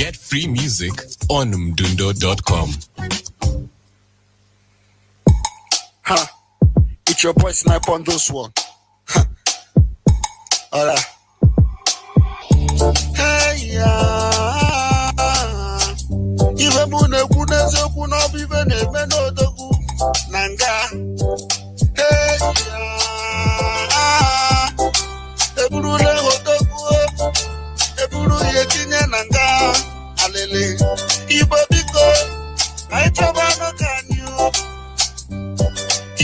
Get free music on mdundo.com. It's your boy Snipe on this one. Alright. Hey, even Munekuna Kuna even a menodogu Nanga. Hey, Eburu Hotoku, Eburu Yetina Nanga, Alele, Ibobiko, I Chabano can you.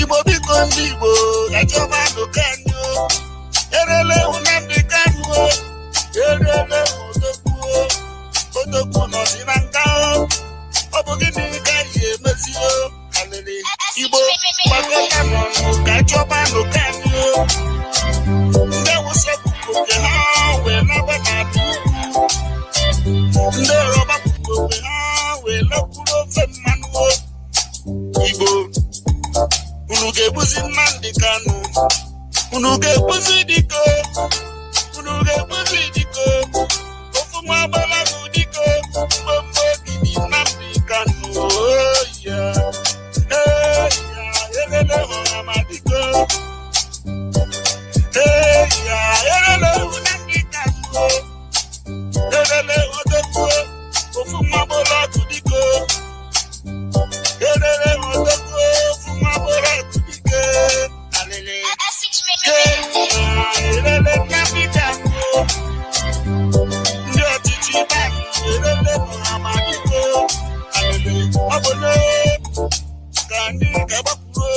Ibobiko Nibo, I Chabano can you. Erele Unandi can you. Erele Hotoku no Sinanga. Obogini Gaye Mesio, Alele, Ibo, Bakotano, Kachobano can you. There was a book of when I went out. There was a book of when I went out. Ibo, Unuge was in Mandicano, Unuge was Idico, Unuge was Idico, Ofumabala Udico, Bumbo in Mandicano, yeah, Madico. Hey, hello, Nandikano. Hello, Odoko. Ofumabola Tudiko. Hello, Odoko. Ofumabola Tudiko. Alele. Hello, Nandikano. Ndio Chichiba. Hello, Amadiko. Alele. Abolo. Kandi Kabakuro.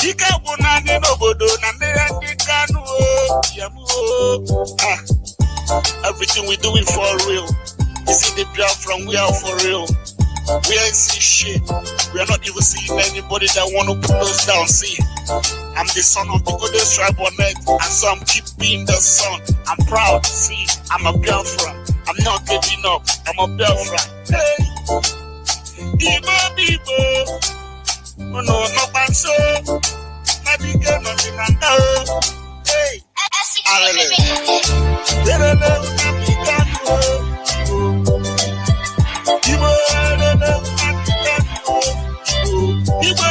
Ika bunani no bodo na me kanu everything we doing for real. You see the Biafra we are for real. We ain't see shit. We are not even seeing anybody that want to pull us down. See, I'm the son of the oldest tribe on earth, and so I'm keep being the son. I'm proud. See, I'm a Biafra. I'm not giving up. I'm a Biafra. Hey, Ibo. No, no, so. Nadiga no dinanga. Hey, Alele. Hello, Nadiga no. Ibo, hello, Nadiga no. Ibo.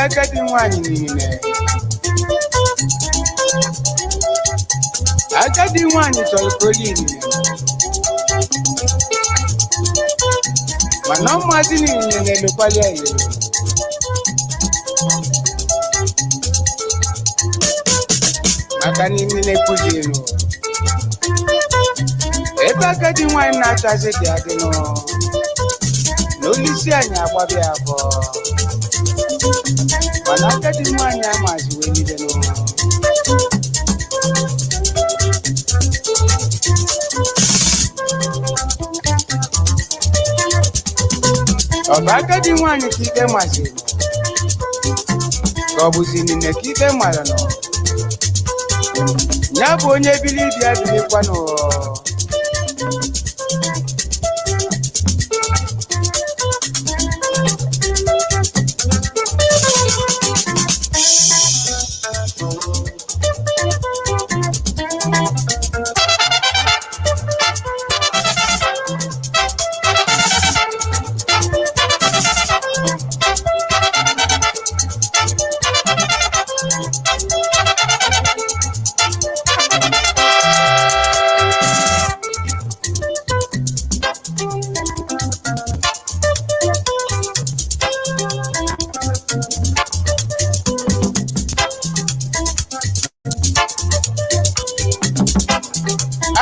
Agadi nwanyị niile. Agadi nwanyị chọrọ kolini. Mana mmadụ niile na-emekwali ya. Maka n'ime na-ekwuzi elu. Ebe agadi nwanyị na-achazi dị adị nọ. N'olisi anyị agbabịa abụọ. mana agadi nwaanyị amazi wee niile n'ụwa. Ọ bụ agadi nwaanyị ka ikpe maziri ka ọ bụzi nne ka ikpe mara nọ ya bụ onye bili bịa bilikwa n'ụwa.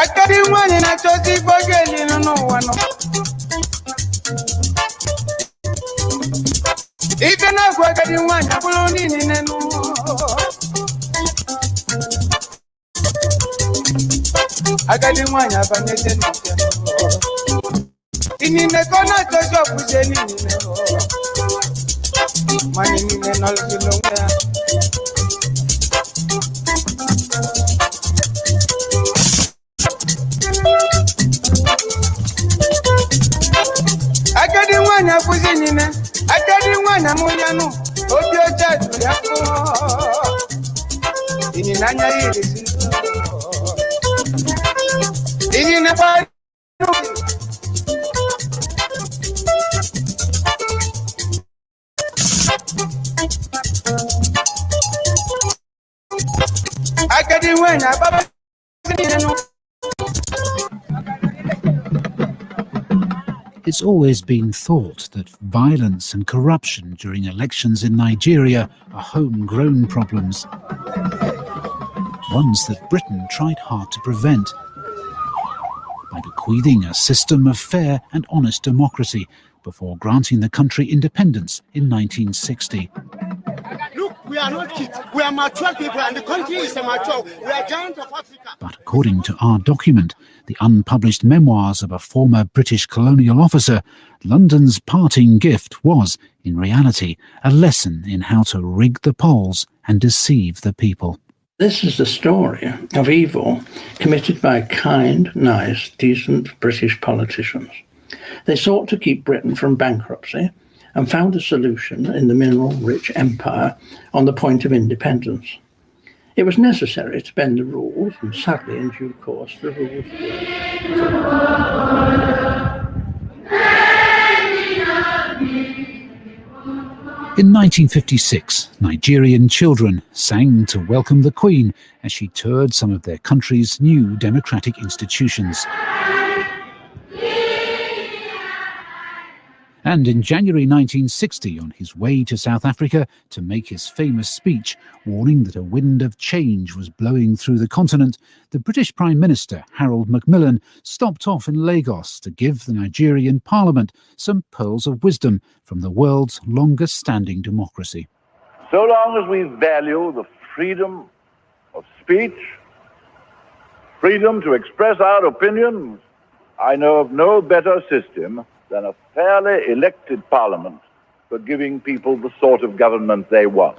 Agadi nwaanyị na-achọzi igbo ga-elinu n'ụwa nọ. Ife na-agwa agadi nwaanyị abụrụ niile n'ụwa. Agadi nwaanyị abanyeze n'ụwa. Inine ka ọ na-achọzi ọbụzie niile n'ụwa. Mana niile nọrọzi n'onwe ya. Agadi nwaanyị abụzi niile. Agadi nwaanyị amụnyanụ obi ọcha jụrụ ya fụọ. Inine anya ya irezi. Inine gbara agadi nwaanyị ababa niile nụ. It's always been thought that violence and corruption during elections in Nigeria are homegrown problems, ones that Britain tried hard to prevent by bequeathing a system of fair and honest democracy before granting the country independence in 1960. Look, we are not kids. We are mature people and the country is mature. We are giants of Africa. But according to our document, the unpublished memoirs of a former British colonial officer, London's parting gift was, in reality, a lesson in how to rig the polls and deceive the people. This is the story of evil committed by kind, nice, decent British politicians. They sought to keep Britain from bankruptcy and found a solution in the mineral-rich empire on the point of independence. It was necessary to bend the rules, and sadly, in due course, the rules worked. In 1956, Nigerian children sang to welcome the Queen as she toured some of their country's new democratic institutions. And in January 1960, on his way to South Africa to make his famous speech warning that a wind of change was blowing through the continent, the British Prime Minister, Harold Macmillan, stopped off in Lagos to give the Nigerian Parliament some pearls of wisdom from the world's longest-standing democracy. So long as we value the freedom of speech, freedom to express our opinions, I know of no better system than a fairly elected parliament for giving people the sort of government they want.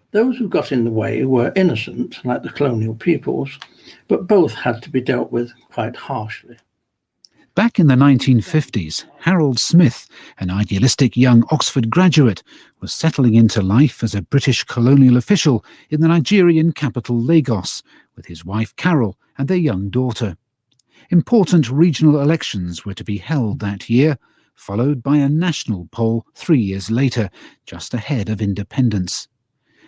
Those who got in the way were innocent, like the colonial peoples, but both had to be dealt with quite harshly. Back in the 1950s, Harold Smith, an idealistic young Oxford graduate, was settling into life as a British colonial official in the Nigerian capital Lagos, with his wife Carol and their young daughter. Important regional elections were to be held that year, followed by a national poll 3 years later, just ahead of independence.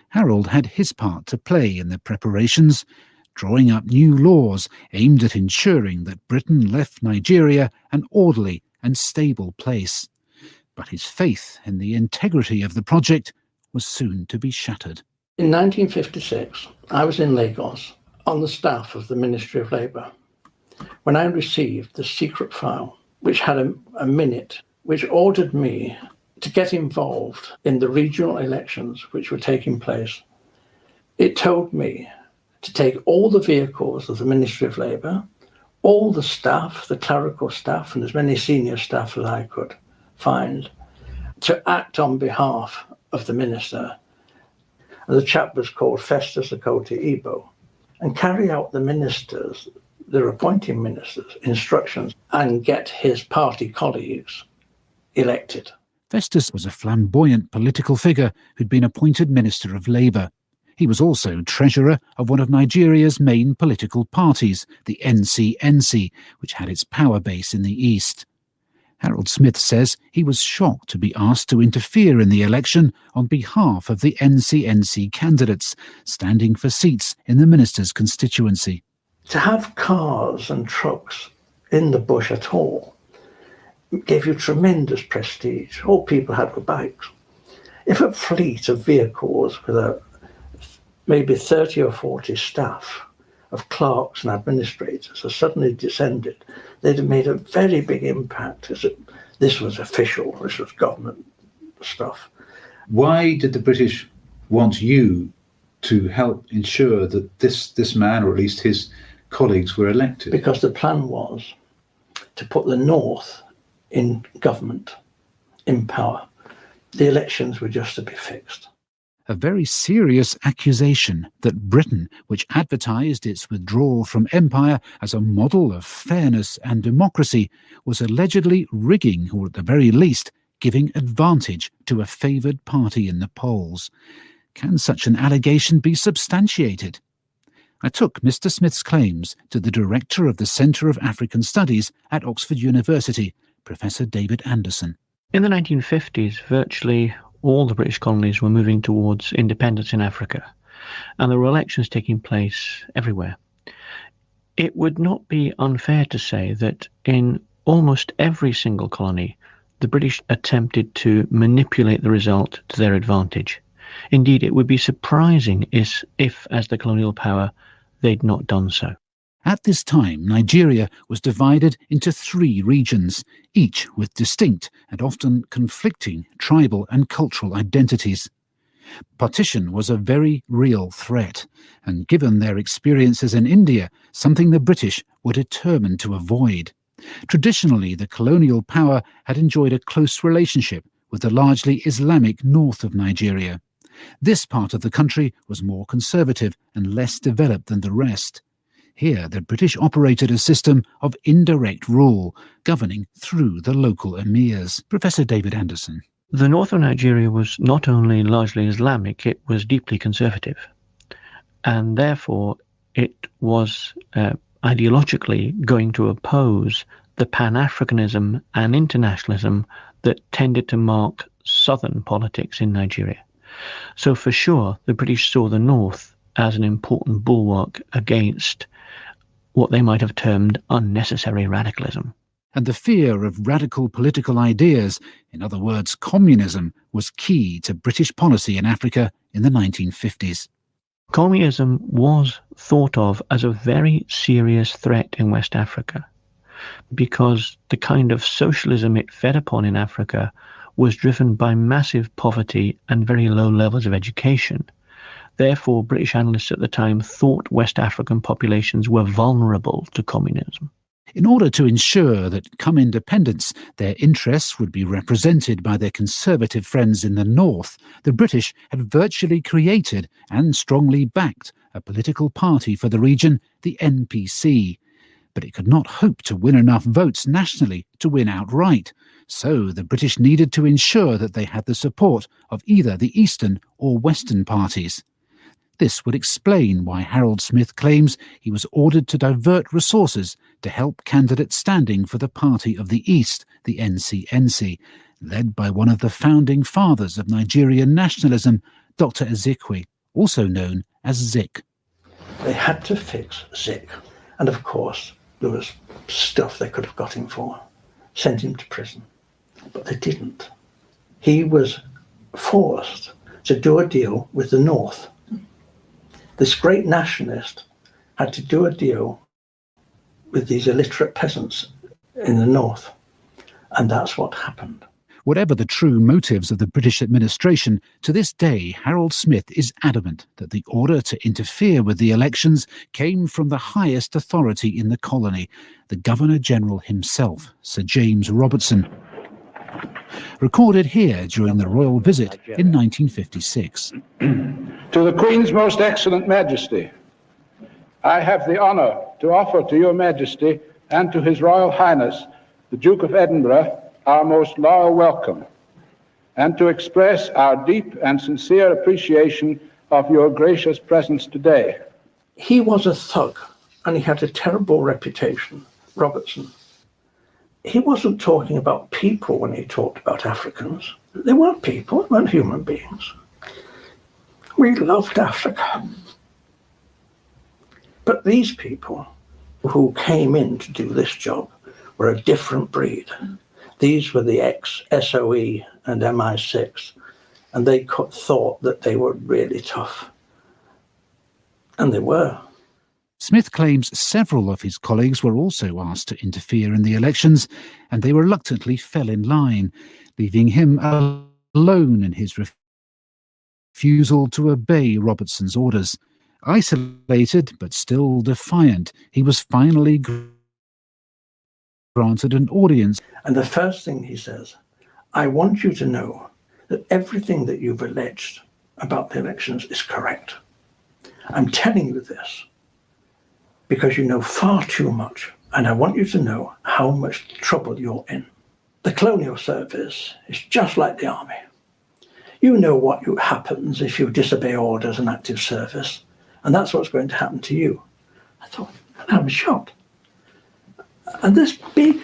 Harold had his part to play in the preparations, drawing up new laws aimed at ensuring that Britain left Nigeria an orderly and stable place. But his faith in the integrity of the project was soon to be shattered. In 1956, I was in Lagos on the staff of the Ministry of Labour when I received the secret file, which had a minute which ordered me to get involved in the regional elections which were taking place. It told me to take all the vehicles of the Ministry of Labour, all the staff, the clerical staff, and as many senior staff as I could find, to act on behalf of the minister. And the chap was called Festus Akoti Igbo, and carry out the ministers, their appointing ministers' instructions, and get his party colleagues elected. Festus was a flamboyant political figure who'd been appointed Minister of Labour. He was also treasurer of one of Nigeria's main political parties, the NCNC, which had its power base in the east. Harold Smith says he was shocked to be asked to interfere in the election on behalf of the NCNC candidates, standing for seats in the minister's constituency. To have cars and trucks in the bush at all gave you tremendous prestige. All people had were bikes. If a fleet of vehicles with maybe 30 or 40 staff of clerks and administrators had suddenly descended, they'd have made a very big impact. This was official, this was government stuff. Why did the British want you to help ensure that this man, or at least his colleagues, were elected? Because the plan was to put the North in government, in power. The elections were just to be fixed. A very serious accusation that Britain, which advertised its withdrawal from empire as a model of fairness and democracy, was allegedly rigging, or at the very least, giving advantage to a favoured party in the polls. Can such an allegation be substantiated? I took Mr. Smith's claims to the director of the Centre of African Studies at Oxford University, Professor David Anderson. In the 1950s, virtually all the British colonies were moving towards independence in Africa, and there were elections taking place everywhere. It would not be unfair to say that in almost every single colony, the British attempted to manipulate the result to their advantage. Indeed, it would be surprising if, as the colonial power, they'd not done so. At this time, Nigeria was divided into 3 regions, each with distinct and often conflicting tribal and cultural identities. Partition was a very real threat, and given their experiences in India, something the British were determined to avoid. Traditionally, the colonial power had enjoyed a close relationship with the largely Islamic north of Nigeria. This part of the country was more conservative and less developed than the rest. Here, the British operated a system of indirect rule, governing through the local emirs. Professor David Anderson. The north of Nigeria was not only largely Islamic, it was deeply conservative. And therefore, it was ideologically going to oppose the Pan-Africanism and internationalism that tended to mark southern politics in Nigeria. So for sure, the British saw the north as an important bulwark against what they might have termed unnecessary radicalism. And the fear of radical political ideas, in other words communism, was key to British policy in Africa in the 1950s. Communism was thought of as a very serious threat in West Africa, because the kind of socialism it fed upon in Africa was driven by massive poverty and very low levels of education. Therefore, British analysts at the time thought West African populations were vulnerable to communism. In order to ensure that, come independence, their interests would be represented by their conservative friends in the north, the British had virtually created and strongly backed a political party for the region, the NPC. But it could not hope to win enough votes nationally to win outright. So the British needed to ensure that they had the support of either the Eastern or Western parties. This would explain why Harold Smith claims he was ordered to divert resources to help candidates standing for the Party of the East, the NCNC, led by one of the founding fathers of Nigerian nationalism, Dr. Ezekwe, also known as Zik. They had to fix Zik. And of course, there was stuff they could have got him for, sent him to prison. But they didn't. He was forced to do a deal with the North. This great nationalist had to do a deal with these illiterate peasants in the north. And that's what happened. Whatever the true motives of the British administration, to this day Harold Smith is adamant that the order to interfere with the elections came from the highest authority in the colony, the Governor-General himself, Sir James Robertson. Recorded here during the royal visit in 1956. To the Queen's Most Excellent Majesty, I have the honour to offer to your Majesty and to His Royal Highness, the Duke of Edinburgh, our most loyal welcome, and to express our deep and sincere appreciation of your gracious presence today. He was a thug, and he had a terrible reputation, Robertson. He wasn't talking about people when he talked about Africans. They weren't people, they weren't human beings. We loved Africa. But these people who came in to do this job were a different breed. These were the ex-SOE and MI6, and they thought that they were really tough. And they were. Smith claims several of his colleagues were also asked to interfere in the elections, and they reluctantly fell in line, leaving him alone in his refusal to obey Robertson's orders. Isolated but still defiant, he was finally granted an audience. And the first thing he says, I want you to know that everything that you've alleged about the elections is correct. I'm telling you this because you know far too much, and I want you to know how much trouble you're in. The colonial service is just like the army. You know what happens if you disobey orders in active service, and that's what's going to happen to you. I thought, and I was shocked. And this big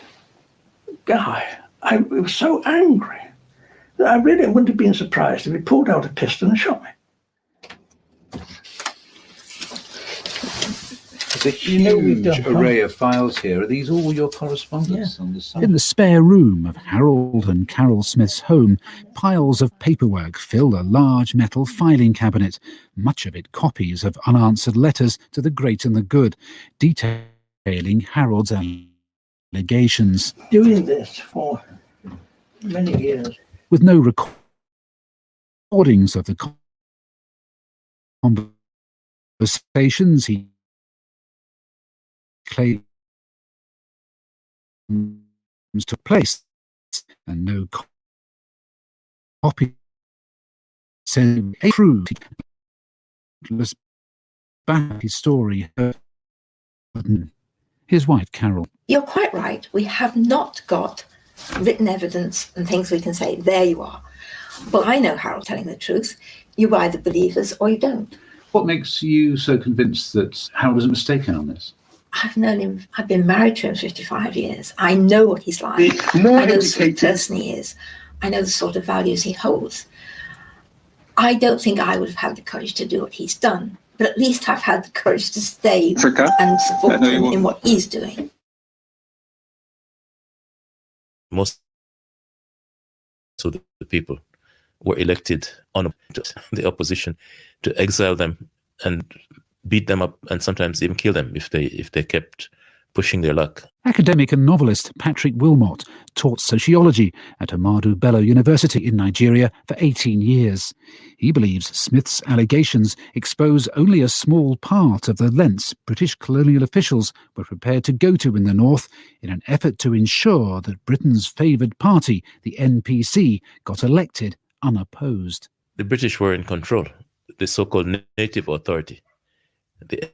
guy, I was so angry that I really wouldn't have been surprised if he pulled out a pistol and shot me. There's a huge array of files here. Are these all your correspondence on this side? In the spare room of Harold and Carol Smith's home, piles of paperwork fill a large metal filing cabinet, much of it copies of unanswered letters to the great and the good, detailing Harold's allegations. Doing this for many years. With no recordings of the conversations he claims took place, and no copy sent proved back his story. His wife, Carol. You're quite right. We have not got written evidence and things we can say, there you are. Well, I know Harold telling the truth. You either believe us or you don't. What makes you so convinced that Harold isn't mistaken on this? I've known him, I've been married to him 55 years. I know what he's like. I know the sort of person he is. I know the sort of values he holds. I don't think I would have had the courage to do what he's done, but at least I've had the courage to stay and support him in what he's doing. Most of the people were elected on the opposition to exile them and beat them up and sometimes even kill them if they kept pushing their luck. Academic and novelist Patrick Wilmot taught sociology at Ahmadu Bello University in Nigeria for 18 years. He believes Smith's allegations expose only a small part of the lengths British colonial officials were prepared to go to in the north in an effort to ensure that Britain's favoured party, the NPC, got elected unopposed. The British were in control, the so-called native authority. The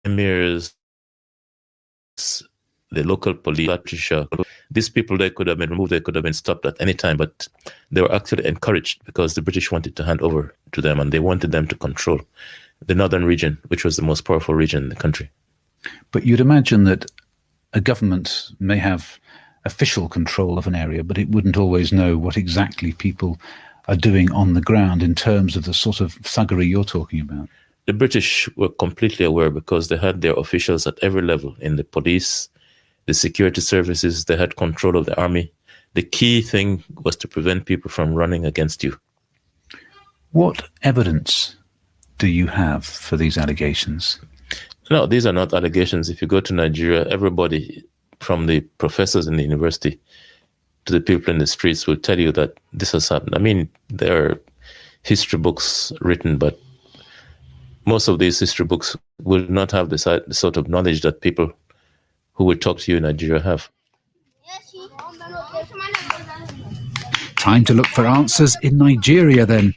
emirs, the local police, these people, they could have been removed, they could have been stopped at any time, but they were actually encouraged because the British wanted to hand over to them and they wanted them to control the northern region, which was the most powerful region in the country. But you'd imagine that a government may have official control of an area, but it wouldn't always know what exactly people are doing on the ground in terms of the sort of thuggery you're talking about. The British were completely aware because they had their officials at every level, in the police, the security services, they had control of the army. The key thing was to prevent people from running against you. What evidence do you have for these allegations? No, these are not allegations. If you go to Nigeria, everybody from the professors in the university to the people in the streets will tell you that this has happened. I mean, there are history books written, but most of these history books will not have the sort of knowledge that people who will talk to you in Nigeria have. Time to look for answers in Nigeria then.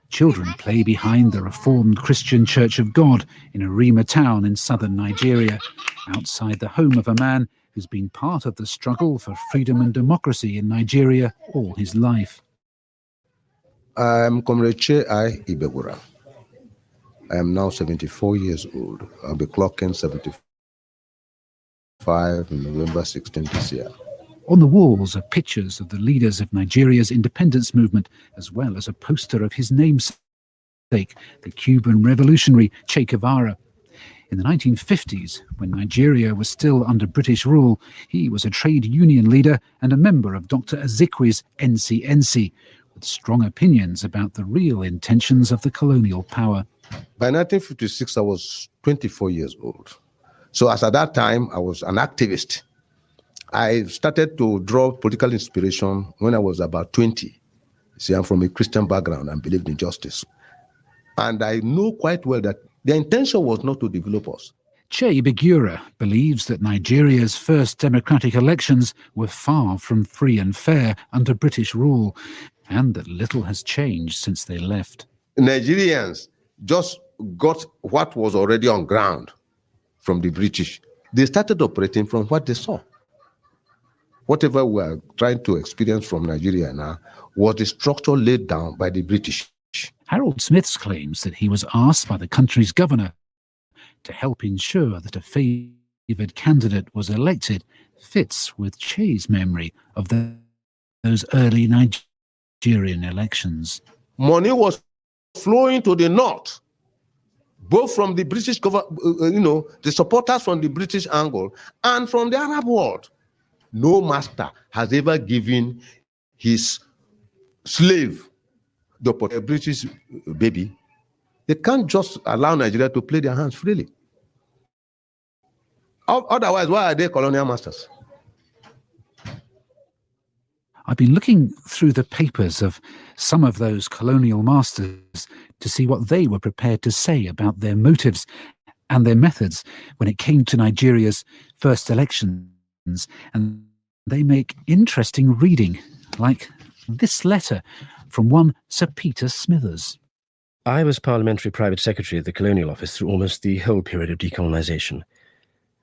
Children play behind the Reformed Christian Church of God in Arima town in southern Nigeria, outside the home of a man who's been part of the struggle for freedom and democracy in Nigeria all his life. I'm Comrade Che I Ibegura. I am now 74 years old. I'll be clocking 75 in November 16 this year. On the walls are pictures of the leaders of Nigeria's independence movement, as well as a poster of his namesake, the Cuban revolutionary Che Guevara. In the 1950s, when Nigeria was still under British rule, he was a trade union leader and a member of Dr. Azikwe's NCNC, with strong opinions about the real intentions of the colonial power. By 1956, I was 24 years old. So as at that time, I was an activist. I started to draw political inspiration when I was about 20. See, I'm from a Christian background and believed in justice. And I know quite well that their intention was not to develop us. Che Guevara believes that Nigeria's first democratic elections were far from free and fair under British rule, and that little has changed since they left. Nigerians just got what was already on ground from the British. They started operating from what they saw. Whatever we are trying to experience from Nigeria now was the structure laid down by the British. Harold Smith claims that he was asked by the country's governor to help ensure that a favoured candidate was elected fits with Che's memory of those early Nigerian elections. Money was flowing to the north, both from the British government, the supporters from the British angle and from the Arab world. No master has ever given his slave the British baby. They can't just allow Nigeria to play their hands freely. Otherwise, why are they colonial masters? I've been looking through the papers of some of those colonial masters to see what they were prepared to say about their motives and their methods when it came to Nigeria's first elections. And they make interesting reading, like this letter from one Sir Peter Smithers. I was Parliamentary Private Secretary of the Colonial Office through almost the whole period of decolonisation.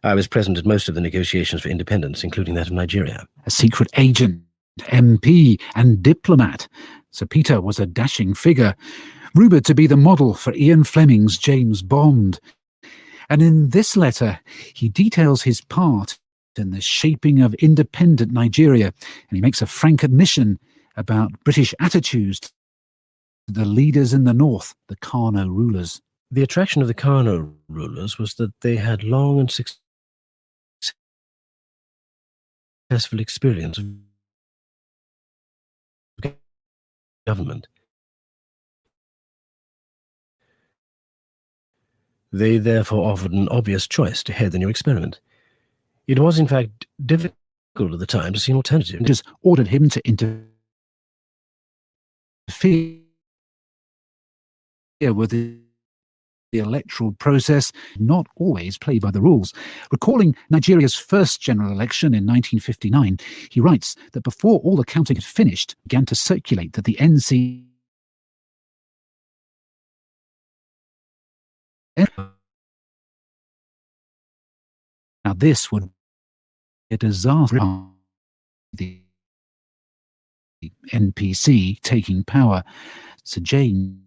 I was present at most of the negotiations for independence, including that of Nigeria. A secret agent, MP and diplomat, Sir Peter was a dashing figure, rumoured to be the model for Ian Fleming's James Bond. And in this letter, he details his part in the shaping of independent Nigeria, and he makes a frank admission about British attitudes to the leaders in the north, the Kano rulers. The attraction of the Kano rulers was that they had long and successful experience of government. They therefore offered an obvious choice to head the new experiment. It was, in fact, difficult at the time to see an alternative. Just ordered him to interfere with the electoral process, not always play by the rules. Recalling Nigeria's first general election in 1959, he writes that before all the counting had finished, began to circulate that the NC now this would be a disaster. The NPC taking power. Sir James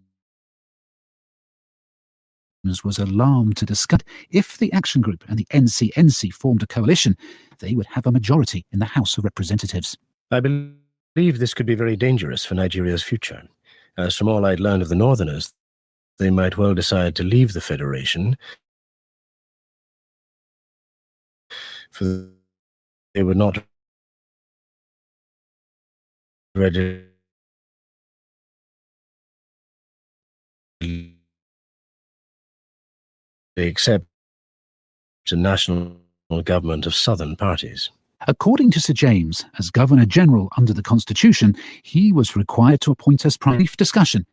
was alarmed to discuss if the Action Group and the NCNC formed a coalition, they would have a majority in the House of Representatives. I believe this could be very dangerous for Nigeria's future. As from all I'd learned of the Northerners, they might well decide to leave the Federation, for they were not ready to accept a national government of southern parties. According to Sir James, as Governor-General under the Constitution, he was required to appoint as prime brief discussion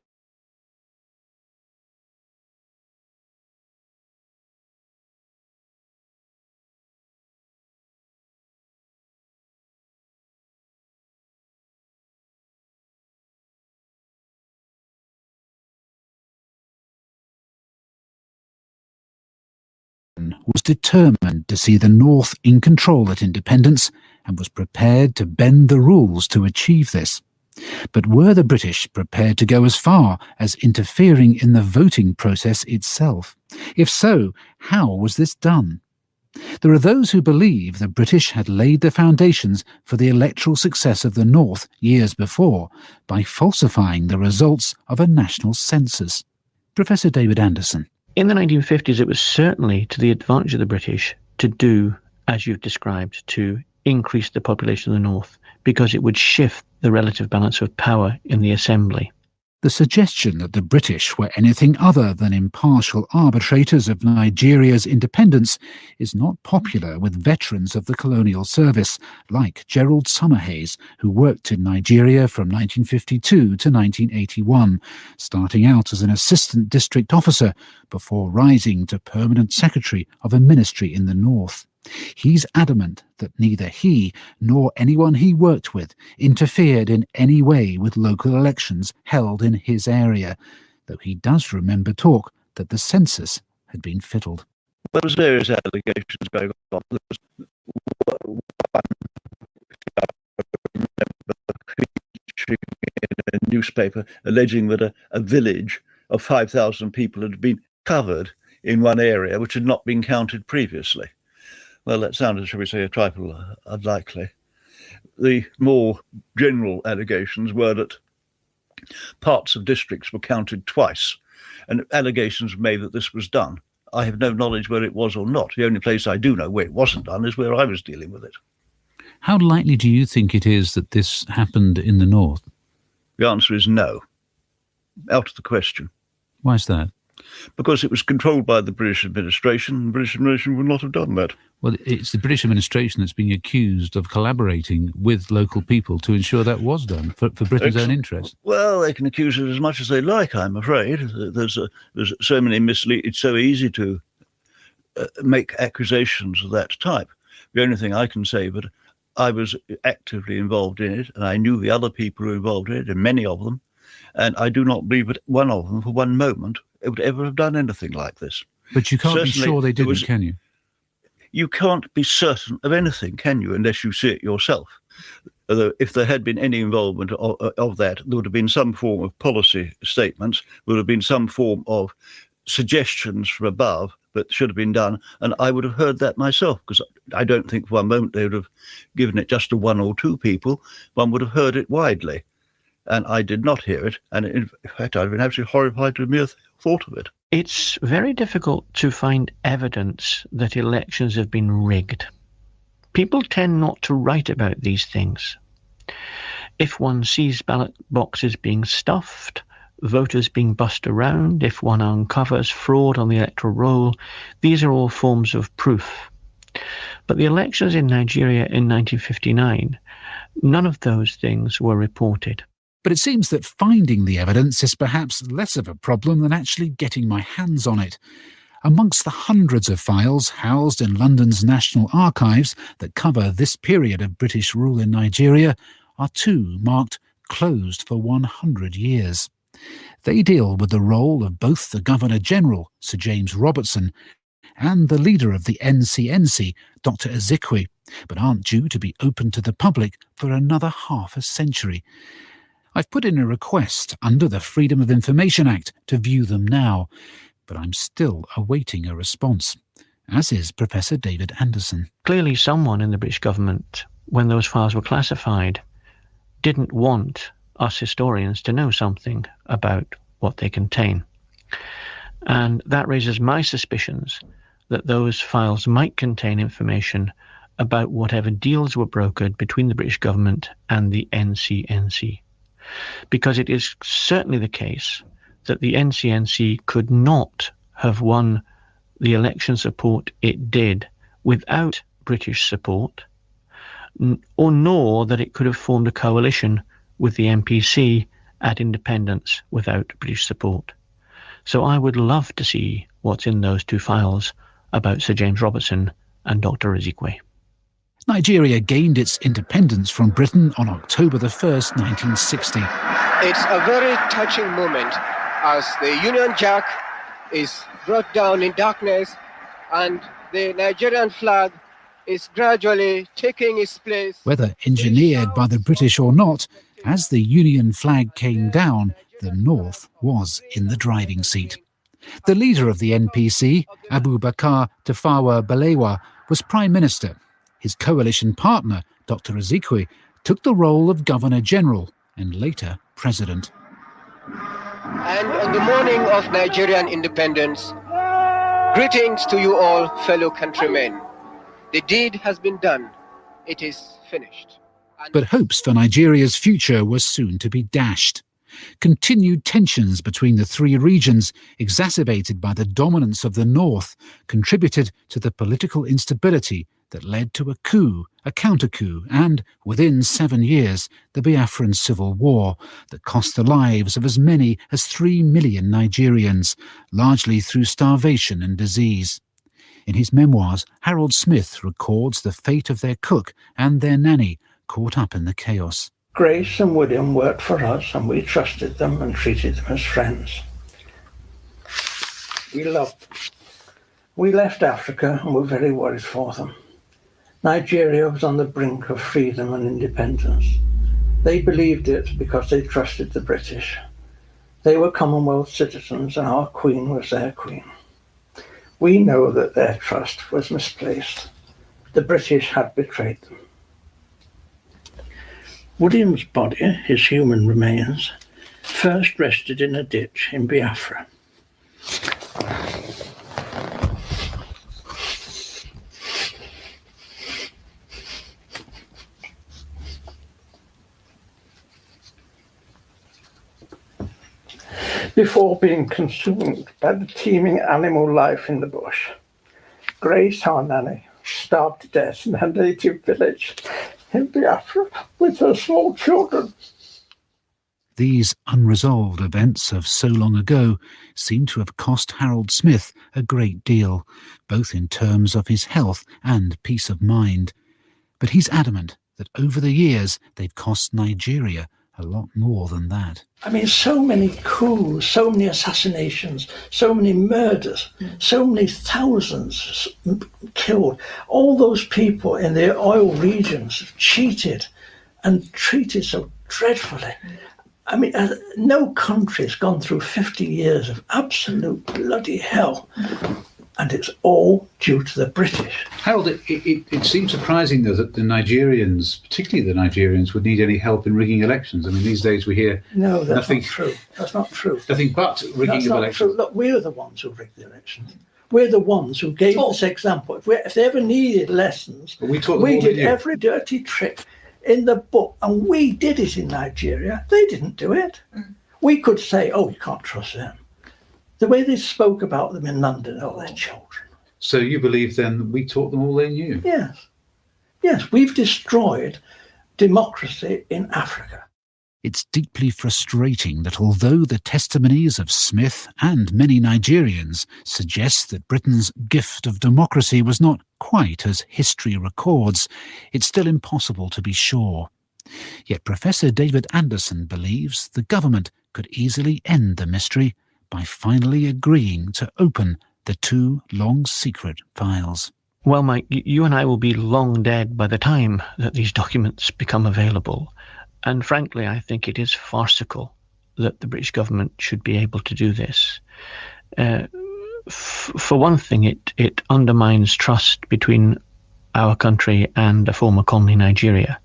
was determined to see the North in control at independence and was prepared to bend the rules to achieve this. But were the British prepared to go as far as interfering in the voting process itself? If so, how was this done? There are those who believe the British had laid the foundations for the electoral success of the North years before by falsifying the results of a national census. Professor David Anderson. In the 1950s, it was certainly to the advantage of the British to do, as you've described, to increase the population of the North, because it would shift the relative balance of power in the Assembly. The suggestion that the British were anything other than impartial arbitrators of Nigeria's independence is not popular with veterans of the colonial service, like Gerald Summerhays, who worked in Nigeria from 1952 to 1981, starting out as an assistant district officer before rising to permanent secretary of a ministry in the North. He's adamant that neither he nor anyone he worked with interfered in any way with local elections held in his area, though he does remember talk that the census had been fiddled. There was various allegations going on. There was one featuring in a newspaper alleging that a village of 5,000 people had been covered in one area which had not been counted previously. Well, that sounded, shall we say, a trifle unlikely. The more general allegations were that parts of districts were counted twice, and allegations were made that this was done. I have no knowledge where it was or not. The only place I do know where it wasn't done is where I was dealing with it. How likely do you think it is that this happened in the North? The answer is no. Out of the question. Why is that? Because it was controlled by the British administration, and the British administration would not have done that. Well, it's the British administration that's being accused of collaborating with local people to ensure that was done for Britain's own interest. Well, they can accuse it as much as they like, I'm afraid. There's so many it's so easy to make accusations of that type. The only thing I can say, but I was actively involved in it, and I knew the other people who were involved in it, and many of them, and I do not believe that one of them for one moment would ever have done anything like this. But you can't be sure they didn't, can you? You can't be certain of anything, can you, unless you see it yourself? Although if there had been any involvement of that, there would have been some form of policy statements, there would have been some form of suggestions from above that should have been done, and I would have heard that myself, because I don't think for one moment they would have given it just to one or two people. One would have heard it widely, and I did not hear it, and in fact I'd been absolutely horrified to the mere thought of it. It's very difficult to find evidence that elections have been rigged. People tend not to write about these things. If one sees ballot boxes being stuffed, voters being bussed around, if one uncovers fraud on the electoral roll, these are all forms of proof. But the elections in Nigeria in 1959, none of those things were reported. But it seems that finding the evidence is perhaps less of a problem than actually getting my hands on it. Amongst the hundreds of files housed in London's National Archives that cover this period of British rule in Nigeria are two marked closed for 100 years. They deal with the role of both the Governor-General, Sir James Robertson, and the leader of the NCNC, Dr. Ezekwe, but aren't due to be open to the public for another half a century. I've put in a request under the Freedom of Information Act to view them now, but I'm still awaiting a response, as is Professor David Anderson. Clearly someone in the British government, when those files were classified, didn't want us historians to know something about what they contain. And that raises my suspicions that those files might contain information about whatever deals were brokered between the British government and the NCNC. Because it is certainly the case that the NCNC could not have won the election support it did without British support, or nor that it could have formed a coalition with the MPC at independence without British support. So I would love to see what's in those two files about Sir James Robertson and Dr. Ezekwe. Nigeria gained its independence from Britain on October the 1st, 1960. It's a very touching moment as the Union Jack is brought down in darkness and the Nigerian flag is gradually taking its place. Whether engineered by the British or not, as the Union flag came down, the North was in the driving seat. The leader of the NPC, Abubakar Tafawa Balewa, was Prime Minister. His coalition partner, Dr. Ezekwe, took the role of Governor-General and later President. And on the morning of Nigerian independence, greetings to you all, fellow countrymen. The deed has been done. It is finished. But hopes for Nigeria's future were soon to be dashed. Continued tensions between the three regions, exacerbated by the dominance of the North, contributed to the political instability that led to a coup, a counter-coup, and, within 7 years, the Biafran Civil War that cost the lives of as many as 3 million Nigerians, largely through starvation and disease. In his memoirs, Harold Smith records the fate of their cook and their nanny caught up in the chaos. Grace and William worked for us and we trusted them and treated them as friends. We loved them. We left Africa and were very worried for them. Nigeria was on the brink of freedom and independence. They believed it because they trusted the British. They were Commonwealth citizens and our Queen was their Queen. We know that their trust was misplaced. The British had betrayed them. William's body, his human remains, first rested in a ditch in Biafra. Before being consumed by the teeming animal life in the bush. Grace, our nanny, starved to death in her native village in Biafra with her small children. These unresolved events of so long ago seem to have cost Harold Smith a great deal, both in terms of his health and peace of mind. But he's adamant that over the years they've cost Nigeria a lot more than that. I mean, so many coups, so many assassinations, so many murders, so many thousands killed. All those people in the oil regions cheated and treated so dreadfully. I mean, no country has gone through 50 years of absolute bloody hell. And it's all due to the British. Harold, it seems surprising, though, that the Nigerians, particularly the Nigerians, would need any help in rigging elections. I mean, these days we hear no, that's nothing. Not true. That's not true. Nothing but rigging of elections. True. Look, we're the ones who rigged the elections. We're the ones who gave this example. If they ever needed lessons, we did every dirty trick in the book, and we did it in Nigeria. They didn't do it. We could say, oh, you can't trust them. The way they spoke about them in London, oh, their children. So you believe then we taught them all they knew? Yes. Yes, we've destroyed democracy in Africa. It's deeply frustrating that although the testimonies of Smith and many Nigerians suggest that Britain's gift of democracy was not quite as history records, it's still impossible to be sure. Yet Professor David Anderson believes the government could easily end the mystery by finally agreeing to open the two long-secret files. Well, Mike, you and I will be long dead by the time that these documents become available. And frankly, I think it is farcical that the British government should be able to do this. For one thing, it undermines trust between our country and a former colony, Nigeria.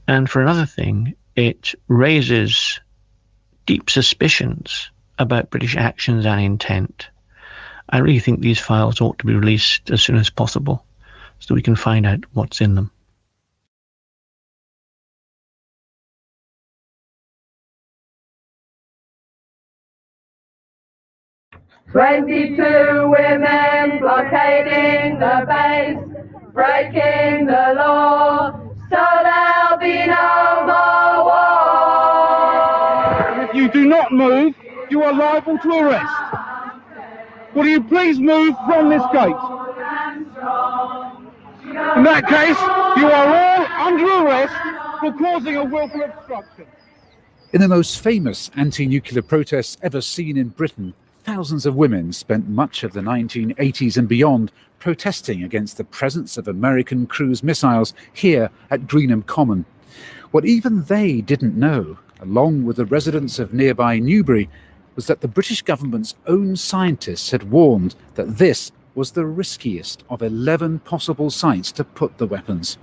And for another thing, it raises deep suspicions about British actions and intent. I really think these files ought to be released as soon as possible so we can find out what's in them. "22 women blockading the base, breaking the law, so there'll be no more war. If you do not move, you are liable to arrest. Will you please move from this gate? In that case, you are all under arrest for causing a willful obstruction. In the most famous anti-nuclear protests ever seen in Britain, thousands of women spent much of the 1980s and beyond protesting against the presence of American cruise missiles here at Greenham Common. What even they didn't know, along with the residents of nearby Newbury, was that the British government's own scientists had warned that this was the riskiest of 11 possible sites to put the weapons.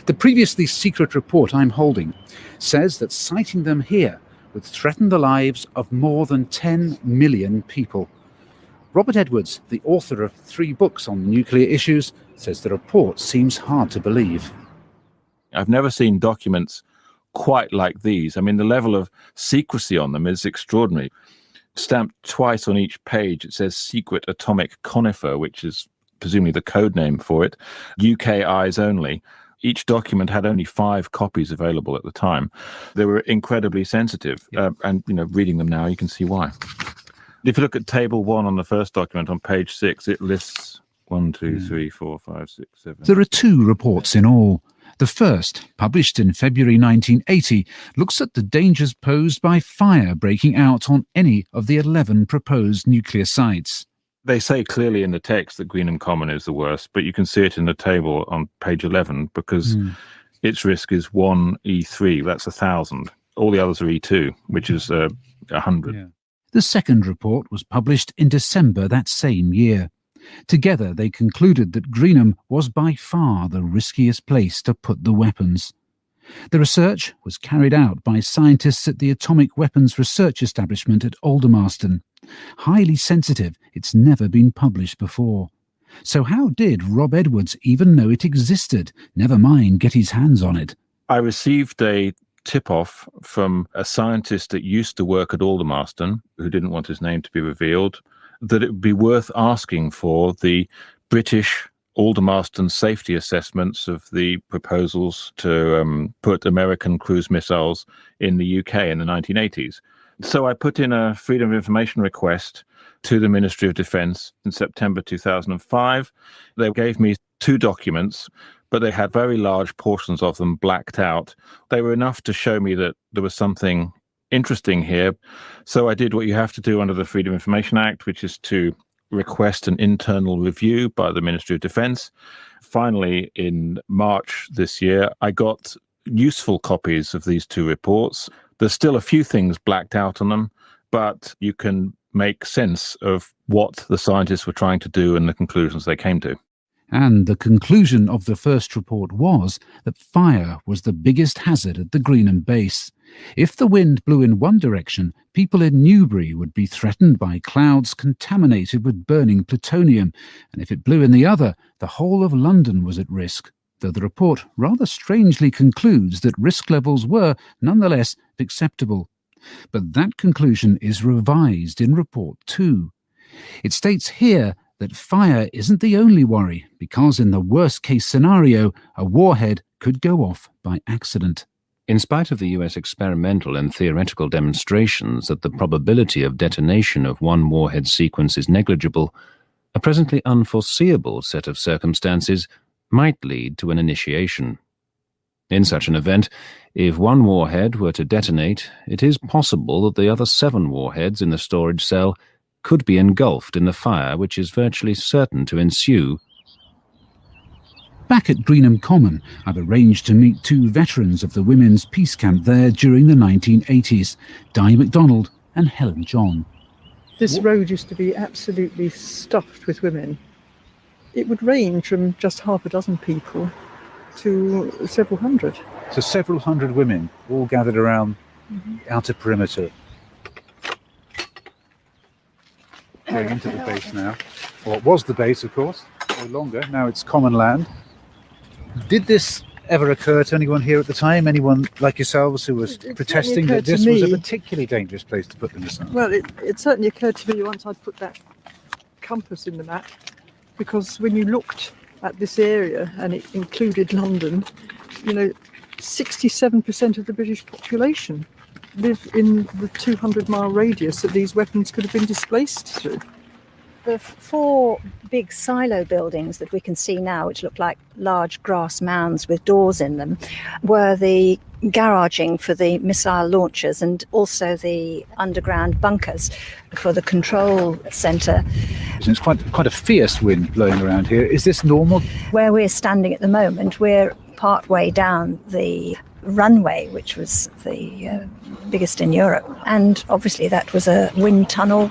The previously secret report I'm holding says that siting them here would threaten the lives of more than 10 million people. Robert Edwards, the author of 3 books on nuclear issues, says the report seems hard to believe. I've never seen documents quite like these. I mean, the level of secrecy on them is extraordinary. Stamped twice on each page, it says secret atomic conifer, which is presumably the code name for it, UK eyes only. Each document had only 5 copies available at the time. They were incredibly sensitive, and reading them now, you can see why. If you look at table 1 on the first document on page 6, it lists 1, 2, 3, 4, 5, 6, 7. There are 2 reports in all. The first, published in February 1980, looks at the dangers posed by fire breaking out on any of the 11 proposed nuclear sites. They say clearly in the text that Greenham Common is the worst, but you can see it in the table on page 11 because its risk is 1 E3, that's 1,000. All the others are E2, which is 100. Yeah. The second report was published in December that same year. Together, they concluded that Greenham was by far the riskiest place to put the weapons. The research was carried out by scientists at the Atomic Weapons Research Establishment at Aldermaston. Highly sensitive, it's never been published before. So how did Rob Edwards even know it existed, never mind get his hands on it? I received a tip-off from a scientist that used to work at Aldermaston, who didn't want his name to be revealed, that it would be worth asking for the British Aldermaston safety assessments of the proposals to put American cruise missiles in the UK in the 1980s. So I put in a Freedom of Information request to the Ministry of Defence in September 2005. They gave me 2 documents, but they had very large portions of them blacked out. They were enough to show me that there was something interesting here. So I did what you have to do under the Freedom of Information Act, which is to request an internal review by the Ministry of Defence. Finally, in March this year, I got useful copies of these 2 reports. There's still a few things blacked out on them, but you can make sense of what the scientists were trying to do and the conclusions they came to. And the conclusion of the first report was that fire was the biggest hazard at the Greenham base. If the wind blew in one direction, people in Newbury would be threatened by clouds contaminated with burning plutonium, and if it blew in the other, the whole of London was at risk, though the report rather strangely concludes that risk levels were, nonetheless, acceptable. But that conclusion is revised in Report 2. It states here that fire isn't the only worry, because in the worst-case scenario, a warhead could go off by accident. In spite of the US experimental and theoretical demonstrations that the probability of detonation of one warhead sequence is negligible, a presently unforeseeable set of circumstances might lead to an initiation. In such an event, if one warhead were to detonate, it is possible that the other 7 warheads in the storage cell could be engulfed in the fire which is virtually certain to ensue. Back at Greenham Common, I've arranged to meet 2 veterans of the women's peace camp there during the 1980s, Di MacDonald and Helen John. This road used to be absolutely stuffed with women. It would range from just half a dozen people to several hundred. So several hundred women all gathered around the outer perimeter. Going into the base now. Well, it was the base, of course, no longer. Now it's common land. Did this ever occur to anyone here at the time? Anyone like yourselves who was protesting that this was a particularly dangerous place to put the missile? Well, it certainly occurred to me once I'd put that compass in the map, because when you looked at this area, and it included London, 67% of the British population live in the 200-mile radius that these weapons could have been displaced through. The 4 big silo buildings that we can see now, which look like large grass mounds with doors in them, were the garaging for the missile launchers and also the underground bunkers for the control centre. It's quite a fierce wind blowing around here. Is this normal? Where we're standing at the moment, we're part way down the runway, which was the biggest in Europe. And obviously that was a wind tunnel.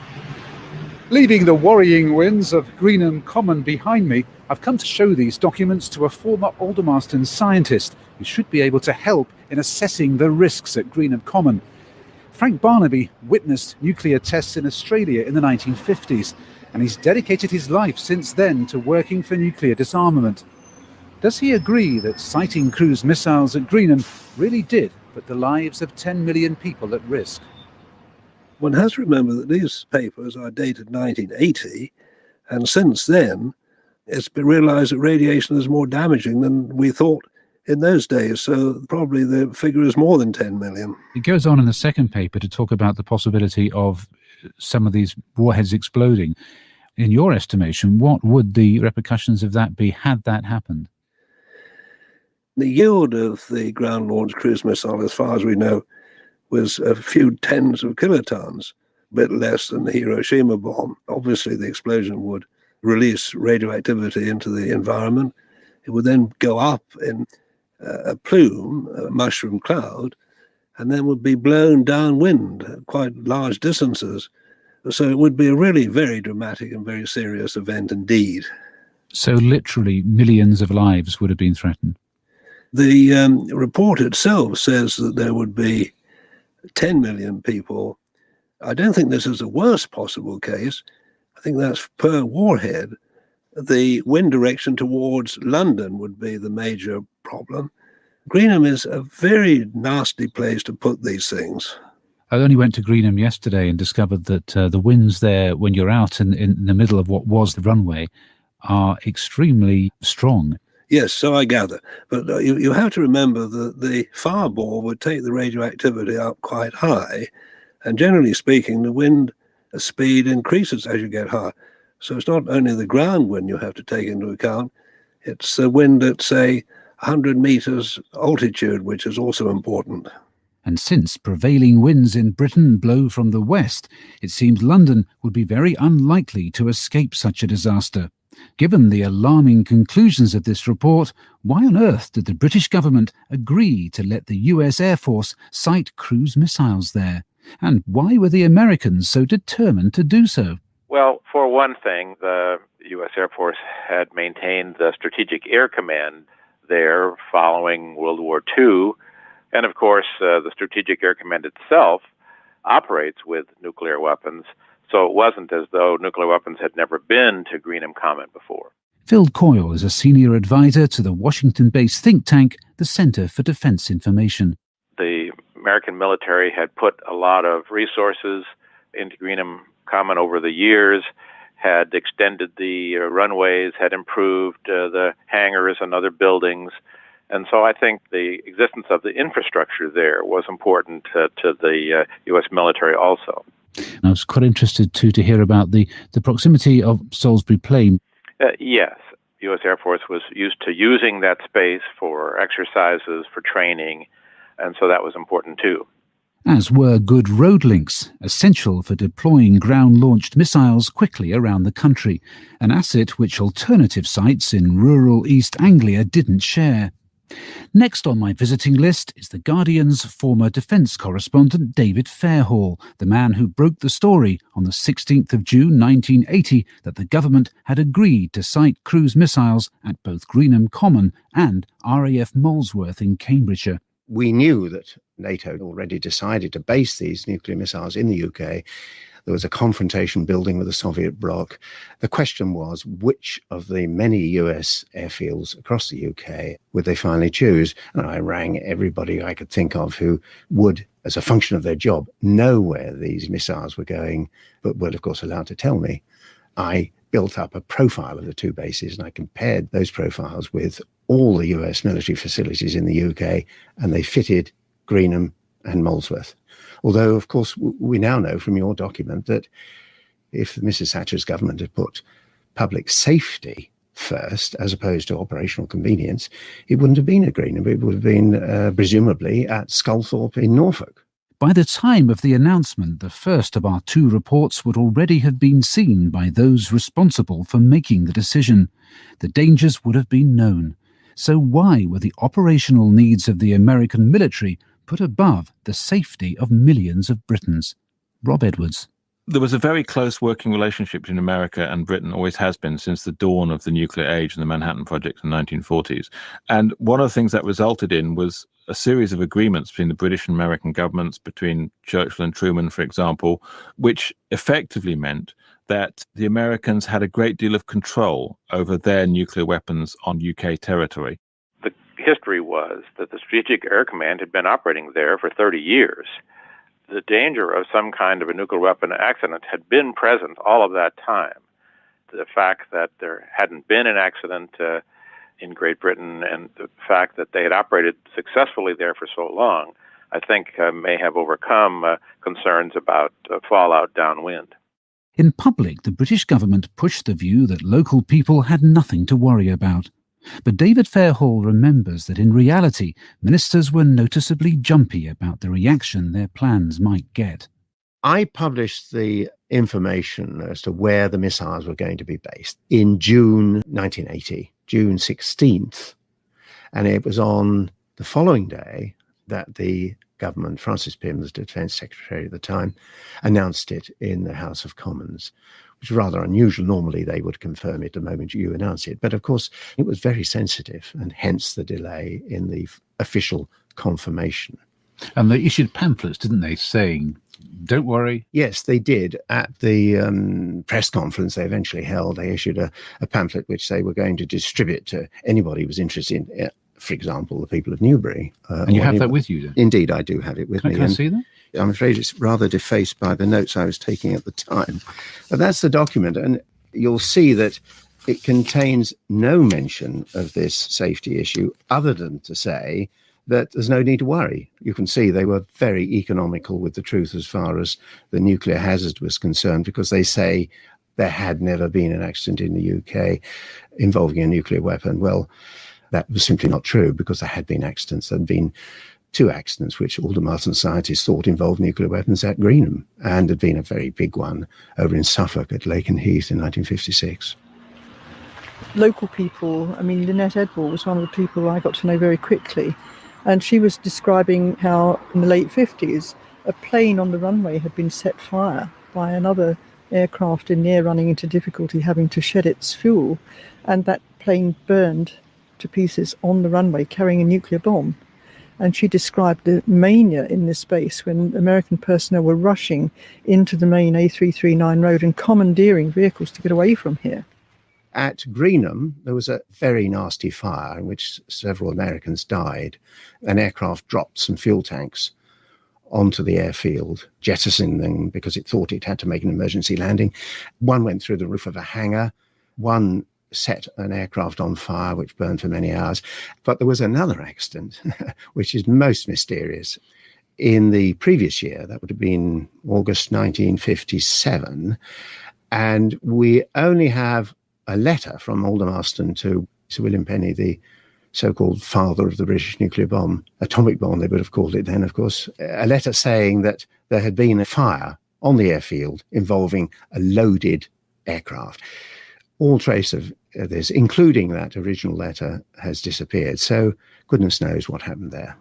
Leaving the worrying winds of Greenham Common behind me, I've come to show these documents to a former Aldermaston scientist who should be able to help in assessing the risks at Greenham Common. Frank Barnaby witnessed nuclear tests in Australia in the 1950s, and he's dedicated his life since then to working for nuclear disarmament. Does he agree that sighting cruise missiles at Greenham really did put the lives of 10 million people at risk? One has to remember that these papers are dated 1980, and since then it's been realized that radiation is more damaging than we thought in those days, so probably the figure is more than 10 million. It goes on in the second paper to talk about the possibility of some of these warheads exploding. In your estimation, what would the repercussions of that be had that happened? The yield of the ground-launched cruise missile, as far as we know, was a few tens of kilotons, a bit less than the Hiroshima bomb. Obviously, the explosion would release radioactivity into the environment. It would then go up in a plume, a mushroom cloud, and then would be blown downwind at quite large distances. So it would be a really very dramatic and very serious event indeed. So literally millions of lives would have been threatened. The report itself says that there would be 10 million people. I don't think this is the worst possible case. I think that's per warhead. The wind direction towards London would be the major problem. Greenham is a very nasty place to put these things. I only went to Greenham yesterday and discovered that the winds there, when you're out in the middle of what was the runway, are extremely strong. Yes, so I gather. But you have to remember that the fireball would take the radioactivity up quite high. And generally speaking, the wind speed increases as you get higher. So it's not only the ground wind you have to take into account, it's the wind at, say, 100 meters altitude, which is also important. And since prevailing winds in Britain blow from the west, it seems London would be very unlikely to escape such a disaster. Given the alarming conclusions of this report, why on earth did the British government agree to let the US Air Force sight cruise missiles there? And why were the Americans so determined to do so? Well, for one thing, the US Air Force had maintained the Strategic Air Command there following World War II. And of course, the Strategic Air Command itself operates with nuclear weapons. So it wasn't as though nuclear weapons had never been to Greenham Common before. Phil Coyle is a senior advisor to the Washington-based think tank, the Center for Defense Information. The American military had put a lot of resources into Greenham Common over the years, had extended the runways, had improved the hangars and other buildings. And so I think the existence of the infrastructure there was important to the U.S. military also. And I was quite interested too to hear about the proximity of Salisbury Plain. Yes, the U.S. Air Force was used to using that space for exercises, for training, and so that was important too. As were good road links, essential for deploying ground-launched missiles quickly around the country, an asset which alternative sites in rural East Anglia didn't share. Next on my visiting list is The Guardian's former defence correspondent David Fairhall, the man who broke the story on the 16th of June 1980 that the government had agreed to sight cruise missiles at both Greenham Common and RAF Molesworth in Cambridgeshire. We knew that NATO had already decided to base these nuclear missiles in the UK. There was a confrontation building with the Soviet bloc. The question was, which of the many US airfields across the UK would they finally choose? And I rang everybody I could think of who would, as a function of their job, know where these missiles were going, but were, of course, allowed to tell me. I built up a profile of the two bases, and I compared those profiles with all the US military facilities in the UK, and they fitted Greenham and Molesworth. Although, of course, we now know from your document that if Mrs. Thatcher's government had put public safety first, as opposed to operational convenience, it wouldn't have been at Greenham. It would have been presumably at Sculthorpe in Norfolk. By the time of the announcement, the first of our two reports would already have been seen by those responsible for making the decision. The dangers would have been known. So why were the operational needs of the American military put above the safety of millions of Britons? Rob Edwards. There was a very close working relationship between America and Britain, always has been since the dawn of the nuclear age and the Manhattan Project in the 1940s. And one of the things that resulted in was a series of agreements between the British and American governments, between Churchill and Truman, for example, which effectively meant that the Americans had a great deal of control over their nuclear weapons on UK territory. The history was that the Strategic Air Command had been operating there for 30 years. The danger of some kind of a nuclear weapon accident had been present all of that time. The fact that there hadn't been an accident in Great Britain and the fact that they had operated successfully there for so long, I think may have overcome concerns about fallout downwind. In public, the British government pushed the view that local people had nothing to worry about. But David Fairhall remembers that in reality, ministers were noticeably jumpy about the reaction their plans might get. I published the information as to where the missiles were going to be based in June 1980, June 16th. And it was on the following day that the government, Francis Pym, the Defence Secretary at the time, announced it in the House of Commons, which is rather unusual. Normally they would confirm it the moment you announce it. But of course, it was very sensitive, and hence the delay in the official confirmation. And they issued pamphlets, didn't they, saying, don't worry? Yes, they did. At the press conference they eventually held, they issued a pamphlet which they were going to distribute to anybody who was interested in, for example, the people of Newbury. And you have that with you, then? Indeed, I do have it with me. Can I see that? I'm afraid it's rather defaced by the notes I was taking at the time. But that's the document, and you'll see that it contains no mention of this safety issue other than to say that there's no need to worry. You can see they were very economical with the truth as far as the nuclear hazard was concerned, because they say there had never been an accident in the UK involving a nuclear weapon. Well, that was simply not true, because there had been accidents. There had been 2 accidents which Aldermaston scientists thought involved nuclear weapons at Greenham, and there'd been a very big one over in Suffolk at Lakenheath in 1956. Local people, I mean, Lynette Edwall was one of the people I got to know very quickly, and she was describing how in the late 50s a plane on the runway had been set fire by another aircraft in the air running into difficulty, having to shed its fuel, and that plane burned to pieces on the runway carrying a nuclear bomb. And she described the mania in this space when American personnel were rushing into the main A339 road and commandeering vehicles to get away from here. At Greenham, there was a very nasty fire in which several Americans died. An aircraft dropped some fuel tanks onto the airfield, jettisoning them because it thought it had to make an emergency landing. One went through the roof of a hangar. One set an aircraft on fire, which burned for many hours. But there was another accident, which is most mysterious. In the previous year, that would have been August 1957, and we only have a letter from Aldermaston to Sir William Penny, the so-called father of the British nuclear bomb, atomic bomb they would have called it then, of course, a letter saying that there had been a fire on the airfield involving a loaded aircraft. All trace of this, including that original letter, has disappeared. So goodness knows what happened there.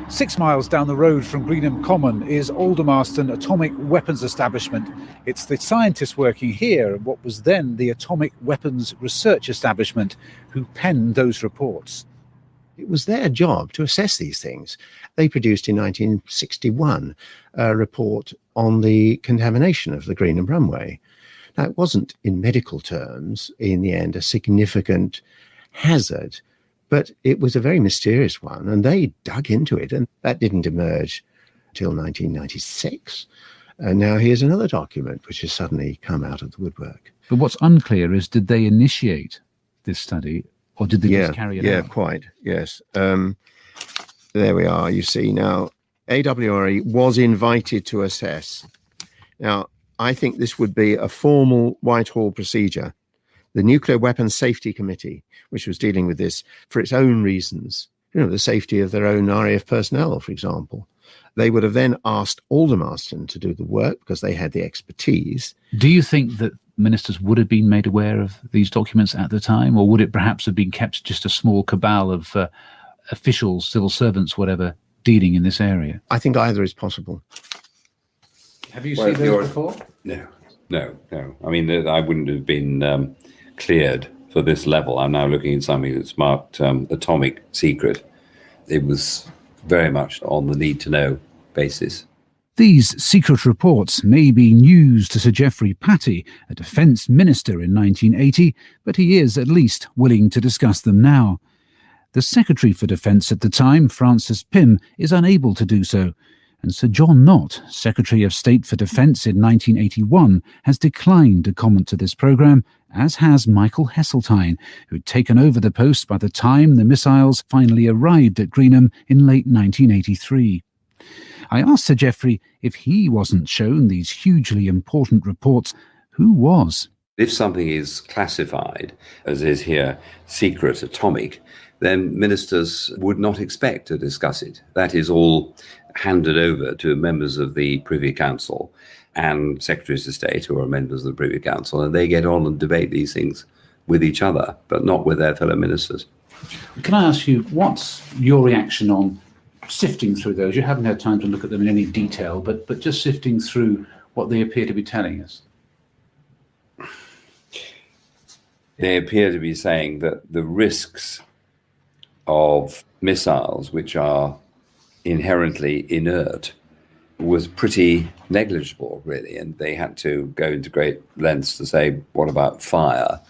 6 miles down the road from Greenham Common is Aldermaston Atomic Weapons Establishment. It's the scientists working here at what was then the Atomic Weapons Research Establishment who penned those reports. It was their job to assess these things. They produced in 1961 a report on the contamination of the Greenham runway. Now, it wasn't, in medical terms, in the end, a significant hazard, but it was a very mysterious one, and they dug into it, and that didn't emerge until 1996. And now here's another document which has suddenly come out of the woodwork. But what's unclear is, did they initiate this study, or did they just carry it out? Yeah, quite, yes. There we are, you see. Now, AWRE was invited to assess. Now, I think this would be a formal Whitehall procedure. The Nuclear Weapons Safety Committee, which was dealing with this for its own reasons, the safety of their own RAF personnel, for example, they would have then asked Aldermaston to do the work because they had the expertise. Do you think that ministers would have been made aware of these documents at the time, or would it perhaps have been kept just a small cabal of officials, civil servants, whatever, dealing in this area? I think either is possible. Have you seen those before? No. I mean, I wouldn't have been cleared for this level. I'm now looking at something that's marked atomic secret. It was very much on the need-to-know basis. These secret reports may be news to Sir Geoffrey Patty, a defence minister in 1980, but he is at least willing to discuss them now. The Secretary for Defence at the time, Francis Pym, is unable to do so, and Sir John Nott, Secretary of State for Defence in 1981, has declined to comment to this programme, as has Michael Heseltine, who'd taken over the post by the time the missiles finally arrived at Greenham in late 1983. I asked Sir Geoffrey if he wasn't shown these hugely important reports, who was? If something is classified, as is here, secret, atomic, then ministers would not expect to discuss it. That is all handed over to members of the Privy Council and Secretaries of State who are members of the Privy Council, and they get on and debate these things with each other, but not with their fellow ministers. Can I ask you, what's your reaction on sifting through those? You haven't had time to look at them in any detail, but just sifting through what they appear to be telling us. They appear to be saying that the risks of missiles, which are inherently inert, was pretty negligible, really, and they had to go into great lengths to say, what about fire?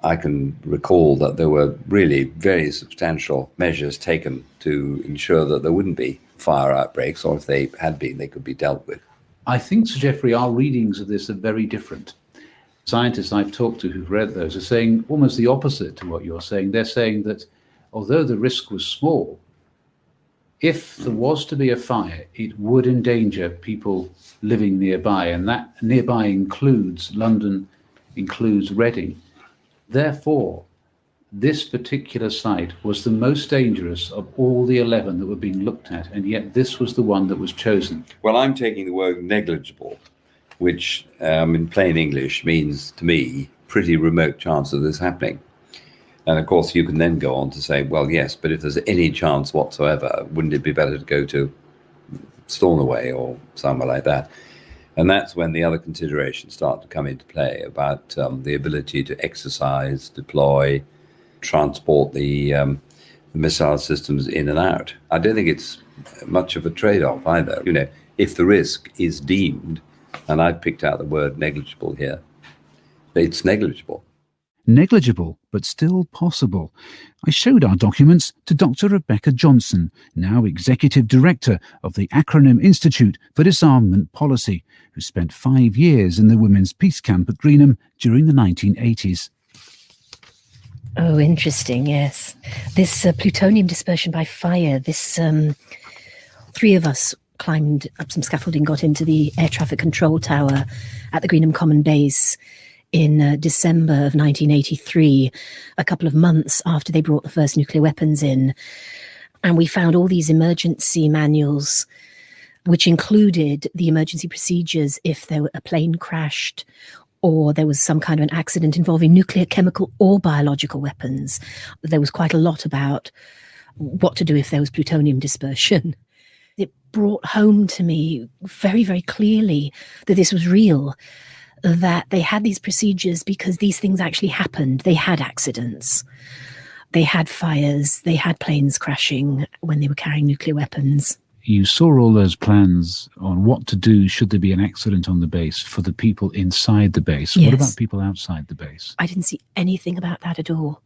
I can recall that there were really very substantial measures taken to ensure that there wouldn't be fire outbreaks, or if they had been, they could be dealt with. I think, Sir Geoffrey, our readings of this are very different. Scientists I've talked to who've read those are saying almost the opposite to what you're saying. They're saying that although the risk was small, if there was to be a fire, it would endanger people living nearby, and that nearby includes London, includes Reading. Therefore, this particular site was the most dangerous of all the 11 that were being looked at, and yet this was the one that was chosen. Well, I'm taking the word negligible, which in plain English means to me pretty remote chance of this happening. And of course, you can then go on to say, well, yes, but if there's any chance whatsoever, wouldn't it be better to go to Stornoway or somewhere like that? And that's when the other considerations start to come into play about the ability to exercise, deploy, transport the missile systems in and out. I don't think it's much of a trade-off either. If the risk is deemed, and I've picked out the word negligible here, it's negligible. Negligible, but still possible. I showed our documents to Dr. Rebecca Johnson, now Executive Director of the Acronym Institute for Disarmament Policy, who spent 5 years in the Women's Peace Camp at Greenham during the 1980s. Oh, interesting, yes. This plutonium dispersion by fire, this 3 of us climbed up some scaffolding, got into the air traffic control tower at the Greenham Common Base in December of 1983, a couple of months after they brought the first nuclear weapons in. And we found all these emergency manuals, which included the emergency procedures if a plane crashed or there was some kind of an accident involving nuclear, chemical, or biological weapons. There was quite a lot about what to do if there was plutonium dispersion. It brought home to me very, very clearly that this was real, that they had these procedures because these things actually happened. They had accidents, they had fires, they had planes crashing when they were carrying nuclear weapons. You saw all those plans on what to do should there be an accident on the base for the people inside the base. Yes. What about people outside the base? I didn't see anything about that at all.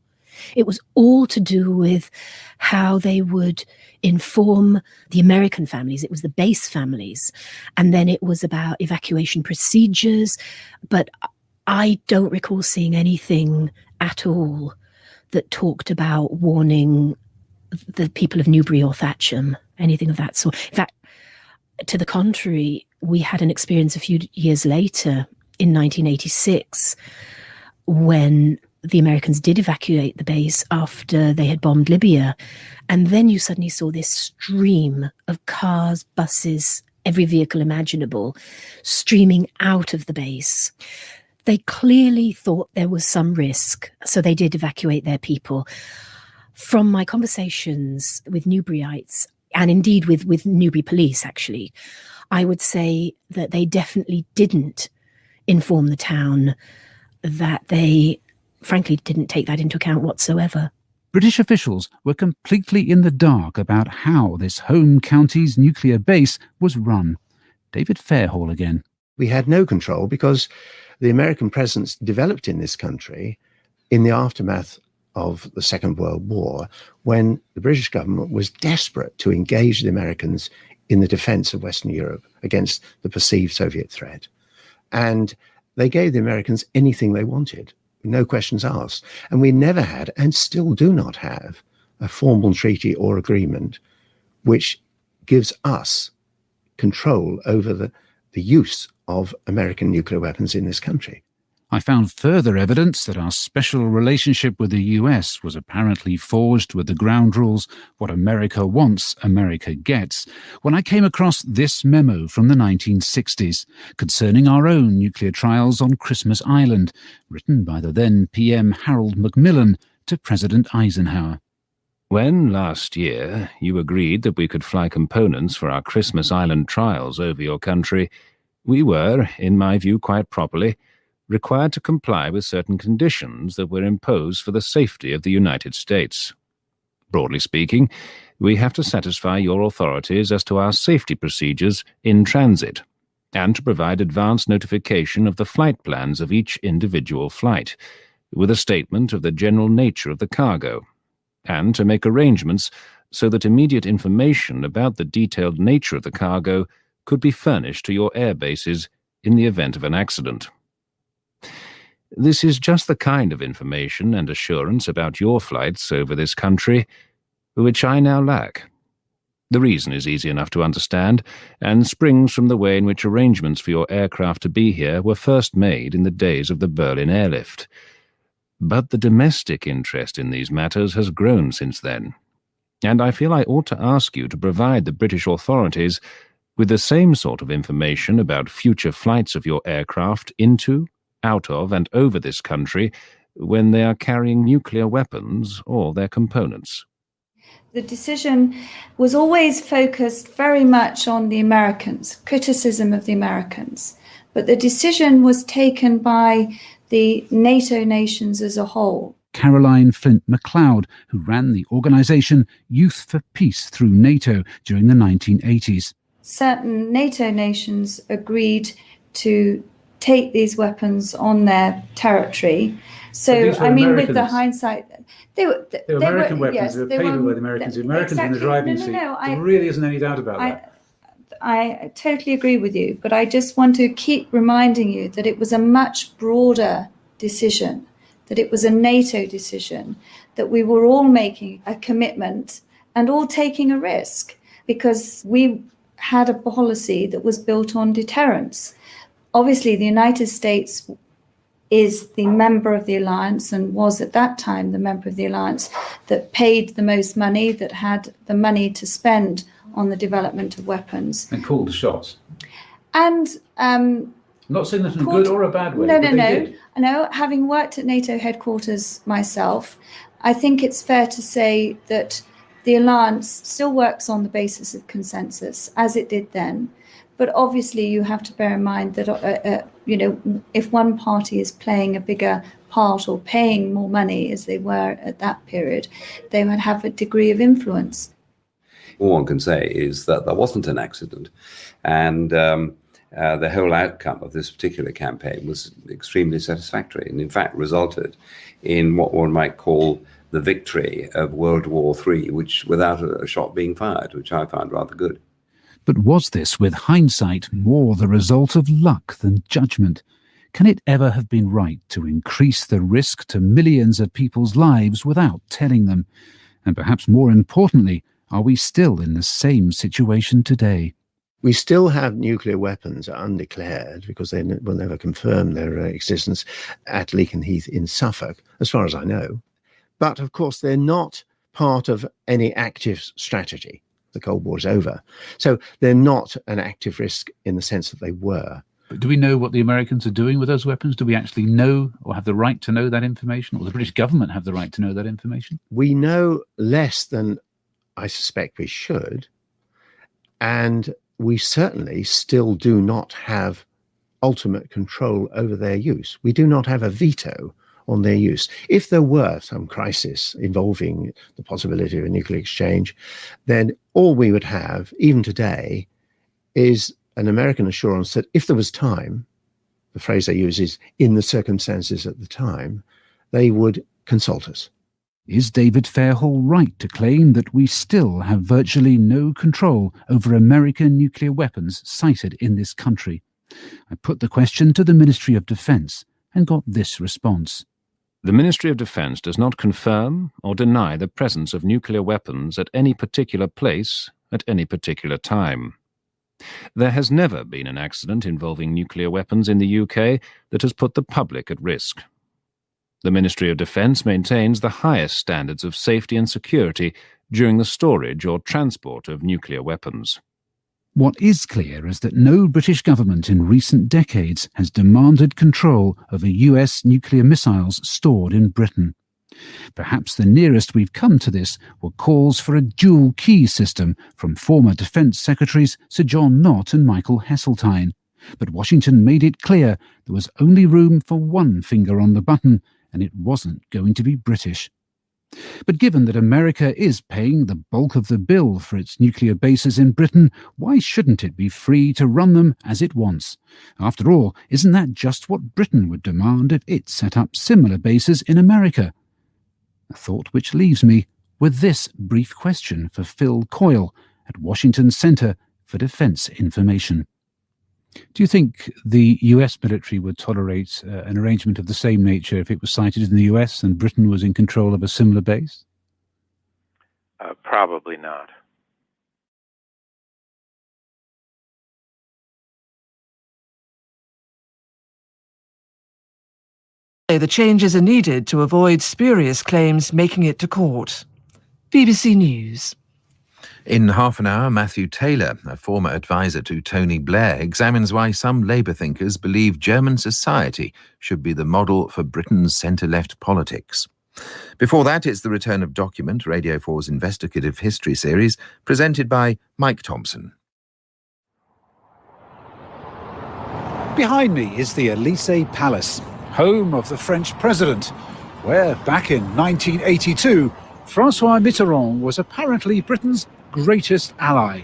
It was all to do with how they would inform the American families. It was the base families. And then it was about evacuation procedures. But I don't recall seeing anything at all that talked about warning the people of Newbury or Thatcham, anything of that sort. In fact, to the contrary, we had an experience a few years later in 1986 when the Americans did evacuate the base after they had bombed Libya. And then you suddenly saw this stream of cars, buses, every vehicle imaginable streaming out of the base. They clearly thought there was some risk, so they did evacuate their people. From my conversations with Newburyites, and indeed with Newbury police, actually, I would say that they definitely didn't inform the town, that they frankly didn't take that into account whatsoever. British officials were completely in the dark about how this home county's nuclear base was run. David Fairhall again. We had no control because the American presence developed in this country in the aftermath of the Second World War, when the British government was desperate to engage the Americans in the defense of Western Europe against the perceived Soviet threat. And they gave the Americans anything they wanted, no questions asked. And we never had, and still do not have, a formal treaty or agreement which gives us control over the use of American nuclear weapons in this country. I found further evidence that our special relationship with the US was apparently forged with the ground rules, what America wants, America gets, when I came across this memo from the 1960s concerning our own nuclear trials on Christmas Island, written by the then PM Harold Macmillan to President Eisenhower. When last year you agreed that we could fly components for our Christmas Island trials over your country, we were, in my view quite properly, required to comply with certain conditions that were imposed for the safety of the United States. Broadly speaking, we have to satisfy your authorities as to our safety procedures in transit, and to provide advance notification of the flight plans of each individual flight, with a statement of the general nature of the cargo, and to make arrangements so that immediate information about the detailed nature of the cargo could be furnished to your air bases in the event of an accident. This is just the kind of information and assurance about your flights over this country which I now lack. The reason is easy enough to understand, and springs from the way in which arrangements for your aircraft to be here were first made in the days of the Berlin airlift. But the domestic interest in these matters has grown since then, and I feel I ought to ask you to provide the British authorities with the same sort of information about future flights of your aircraft into, out of and over this country when they are carrying nuclear weapons or their components. The decision was always focused very much on the Americans, criticism of the Americans. But the decision was taken by the NATO nations as a whole. Caroline Flint MacLeod, who ran the organisation Youth for Peace through NATO during the 1980s. Certain NATO nations agreed to take these weapons on their territory. So, I mean, with the hindsight, they were American weapons. Yes, they were paid for by the Americans. The Americans in the driving seat. There really isn't any doubt about that. I totally agree with you, but I just want to keep reminding you that it was a much broader decision, that it was a NATO decision, that we were all making a commitment and all taking a risk, because we had a policy that was built on deterrence. Obviously, the United States is the member of the alliance, and was at that time the member of the alliance that paid the most money, that had the money to spend on the development of weapons. And called the shots. And I'm not saying that in a good or a bad way. No. Having worked at NATO headquarters myself, I think it's fair to say that the alliance still works on the basis of consensus, as it did then. But obviously, you have to bear in mind that, if one party is playing a bigger part or paying more money, as they were at that period, they would have a degree of influence. All one can say is that there wasn't an accident, and the whole outcome of this particular campaign was extremely satisfactory, and in fact resulted in what one might call the victory of World War III, which without a shot being fired, which I found rather good. But was this, with hindsight, more the result of luck than judgment? Can it ever have been right to increase the risk to millions of people's lives without telling them? And perhaps more importantly, are we still in the same situation today? We still have nuclear weapons undeclared because they will never confirm their existence at Leakin Heath in Suffolk, as far as I know. But of course, they're not part of any active strategy. The Cold War is over. So they're not an active risk in the sense that they were. But do we know what the Americans are doing with those weapons? Do we actually know or have the right to know that information? Or the British government have the right to know that information? We know less than I suspect we should. And we certainly still do not have ultimate control over their use. We do not have a veto on their use. If there were some crisis involving the possibility of a nuclear exchange, then all we would have, even today, is an American assurance that if there was time, the phrase they use is in the circumstances at the time, they would consult us. Is David Fairhall right to claim that we still have virtually no control over American nuclear weapons sited in this country? I put the question to the Ministry of Defence and got this response. The Ministry of Defence does not confirm or deny the presence of nuclear weapons at any particular place at any particular time. There has never been an accident involving nuclear weapons in the UK that has put the public at risk. The Ministry of Defence maintains the highest standards of safety and security during the storage or transport of nuclear weapons. What is clear is that no British government in recent decades has demanded control over US nuclear missiles stored in Britain. Perhaps the nearest we've come to this were calls for a dual key system from former Defence Secretaries Sir John Nott and Michael Heseltine. But Washington made it clear there was only room for one finger on the button, and it wasn't going to be British. But given that America is paying the bulk of the bill for its nuclear bases in Britain, why shouldn't it be free to run them as it wants? After all, isn't that just what Britain would demand if it set up similar bases in America? A thought which leaves me with this brief question for Phil Coyle at Washington Centre for Defence Information. Do you think the US military would tolerate an arrangement of the same nature if it was sited in the US and Britain was in control of a similar base? Probably not. The changes are needed to avoid spurious claims making it to court. BBC News. In half an hour, Matthew Taylor, a former advisor to Tony Blair, examines why some Labour thinkers believe German society should be the model for Britain's centre-left politics. Before that, it's the return of Document, Radio 4's investigative history series, presented by Mike Thompson. Behind me is the Élysée Palace, home of the French president, where back in 1982, François Mitterrand was apparently Britain's greatest ally.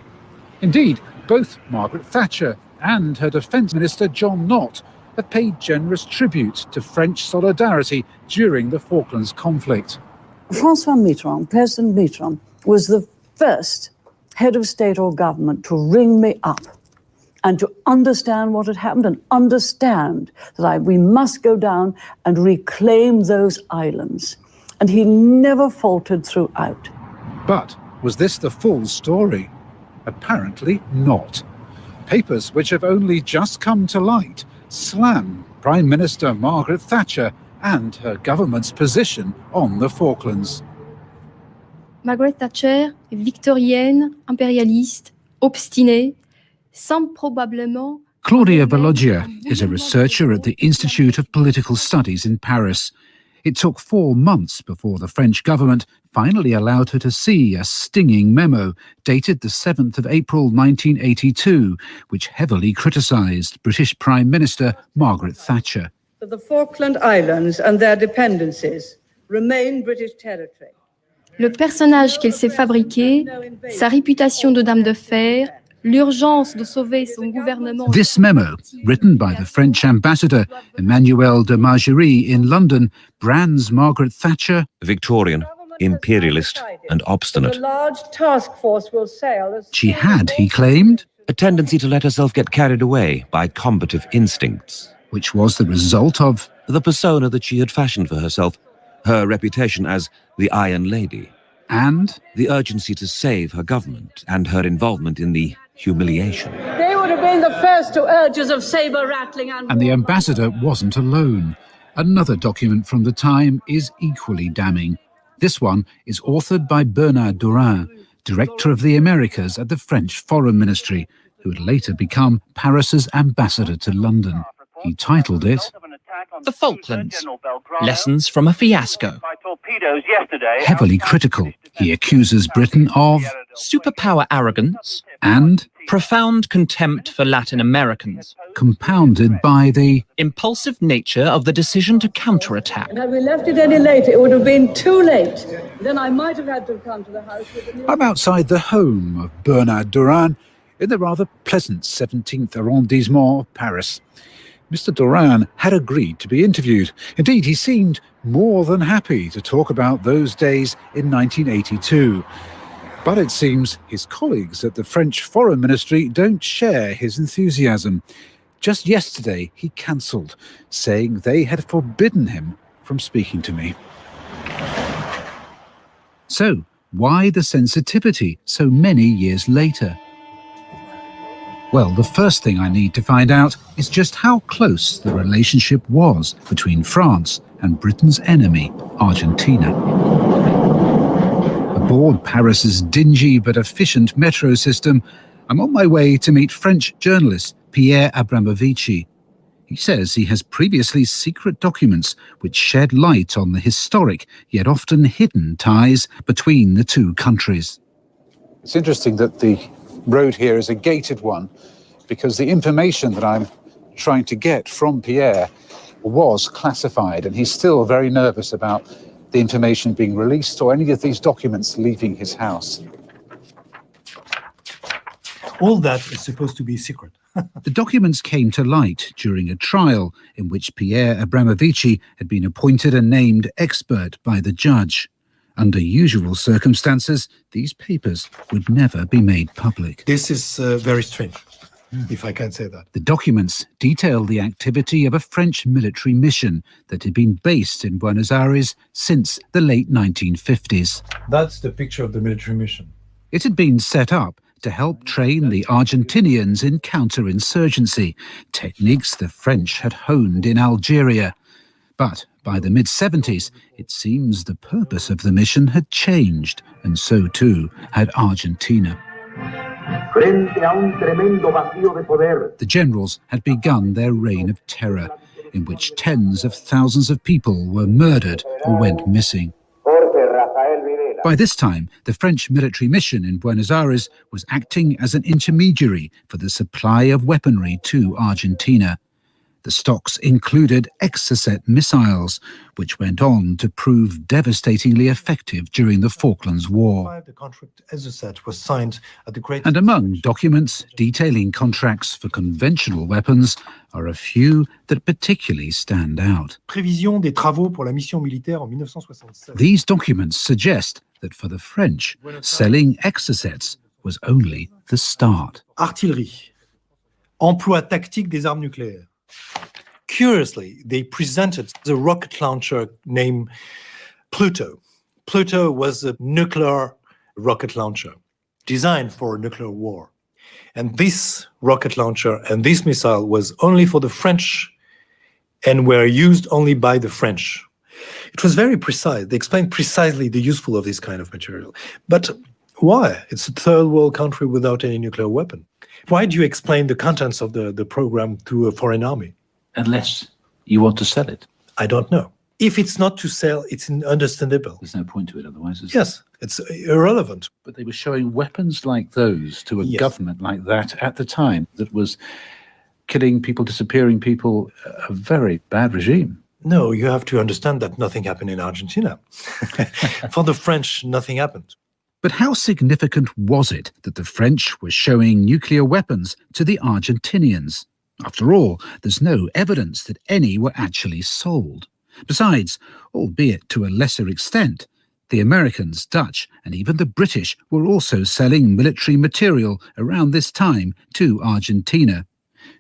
Indeed, both Margaret Thatcher and her Defence Minister John Nott have paid generous tribute to French solidarity during the Falklands conflict. François Mitterrand, President Mitterrand, was the first head of state or government to ring me up and to understand what had happened and understand that we must go down and reclaim those islands. And he never faltered throughout. But was this the full story? Apparently not. Papers which have only just come to light slam Prime Minister Margaret Thatcher and her government's position on the Falklands. Margaret Thatcher est victorienne, impérialiste, obstinée, sans probablement... Claudia Valoggia is a researcher at the Institute of Political Studies in Paris. It took 4 months before the French government finally allowed her to see a stinging memo dated the 7th of April 1982, which heavily criticised British Prime Minister Margaret Thatcher. The Falkland Islands and their dependencies remain British territory. Le personnage qu'elle s'est fabriqué, sa réputation de dame de fer, l'urgence de sauver son gouvernement... This memo, written by the French ambassador Emmanuel de Margerie in London, brands Margaret Thatcher Victorian, imperialist and obstinate. A large task force will sail. She had, he claimed, a tendency to let herself get carried away by combative instincts, which was the result of the persona that she had fashioned for herself, her reputation as the Iron Lady, and the urgency to save her government and her involvement in the humiliation. They would have been the first to urge us of saber rattling And the ambassador wasn't alone. Another document from the time is equally damning. This one is authored by Bernard Dorin, director of the Americas at the French Foreign Ministry, who would later become Paris's ambassador to London. He titled it The Falklands, Lessons from a Fiasco. Heavily critical. He accuses Britain of superpower arrogance and profound contempt for Latin Americans, compounded by the impulsive nature of the decision to counterattack. And had we left it any later, it would have been too late. Then I might have had to come to the house with a new... I'm outside the home of Bernard Dorin in the rather pleasant 17th arrondissement of Paris. Mr. Dorin had agreed to be interviewed. Indeed, he seemed more than happy to talk about those days in 1982. But it seems his colleagues at the French Foreign Ministry don't share his enthusiasm. Just yesterday, he cancelled, saying they had forbidden him from speaking to me. So, why the sensitivity so many years later? Well, the first thing I need to find out is just how close the relationship was between France and Britain's enemy, Argentina. Aboard Paris's dingy but efficient metro system, I'm on my way to meet French journalist Pierre Abramovici. He says he has previously secret documents which shed light on the historic yet often hidden ties between the two countries. It's interesting that the road here is a gated one, because the information that I'm trying to get from Pierre was classified, and he's still very nervous about the information being released or any of these documents leaving his house. All that is supposed to be secret. The documents came to light during a trial in which Pierre Abramovici had been appointed a named expert by the judge. Under usual circumstances, these papers would never be made public. This is very strange, if I can say that. The documents detail the activity of a French military mission that had been based in Buenos Aires since the late 1950s. That's the picture of the military mission. It had been set up to help train the Argentinians in counterinsurgency, techniques the French had honed in Algeria. But by the mid-70s, it seems the purpose of the mission had changed, and so too had Argentina. The generals had begun their reign of terror, in which tens of thousands of people were murdered or went missing. By this time, the French military mission in Buenos Aires was acting as an intermediary for the supply of weaponry to Argentina. The stocks included Exocet missiles, which went on to prove devastatingly effective during the Falklands War. The contract Exocet was signed at the Great... And among documents detailing contracts for conventional weapons are a few that particularly stand out. Prévision des travaux pour la mission militaire en 1967. These documents suggest that for the French, selling Exocets was only the start. Artillerie. Emploi tactique des armes nucléaires. Curiously, they presented the rocket launcher named Pluto. Pluto was a nuclear rocket launcher designed for a nuclear war. And this rocket launcher and this missile was only for the French and were used only by the French. It was very precise. They explained precisely the useful of this kind of material. But why? It's a third world country without any nuclear weapon. Why do you explain the contents of the program to a foreign army? Unless you want to sell it. I don't know. If it's not to sell, it's understandable. There's no point to it otherwise, is there? Yes, it's irrelevant. But they were showing weapons like those to a government like that at the time that was killing people, disappearing people, a very bad regime. No, you have to understand that nothing happened in Argentina. For the French, nothing happened. But how significant was it that the French were showing nuclear weapons to the Argentinians? After all, there's no evidence that any were actually sold. Besides, albeit to a lesser extent, The Americans, Dutch, and even the British were also selling military material around this time to Argentina.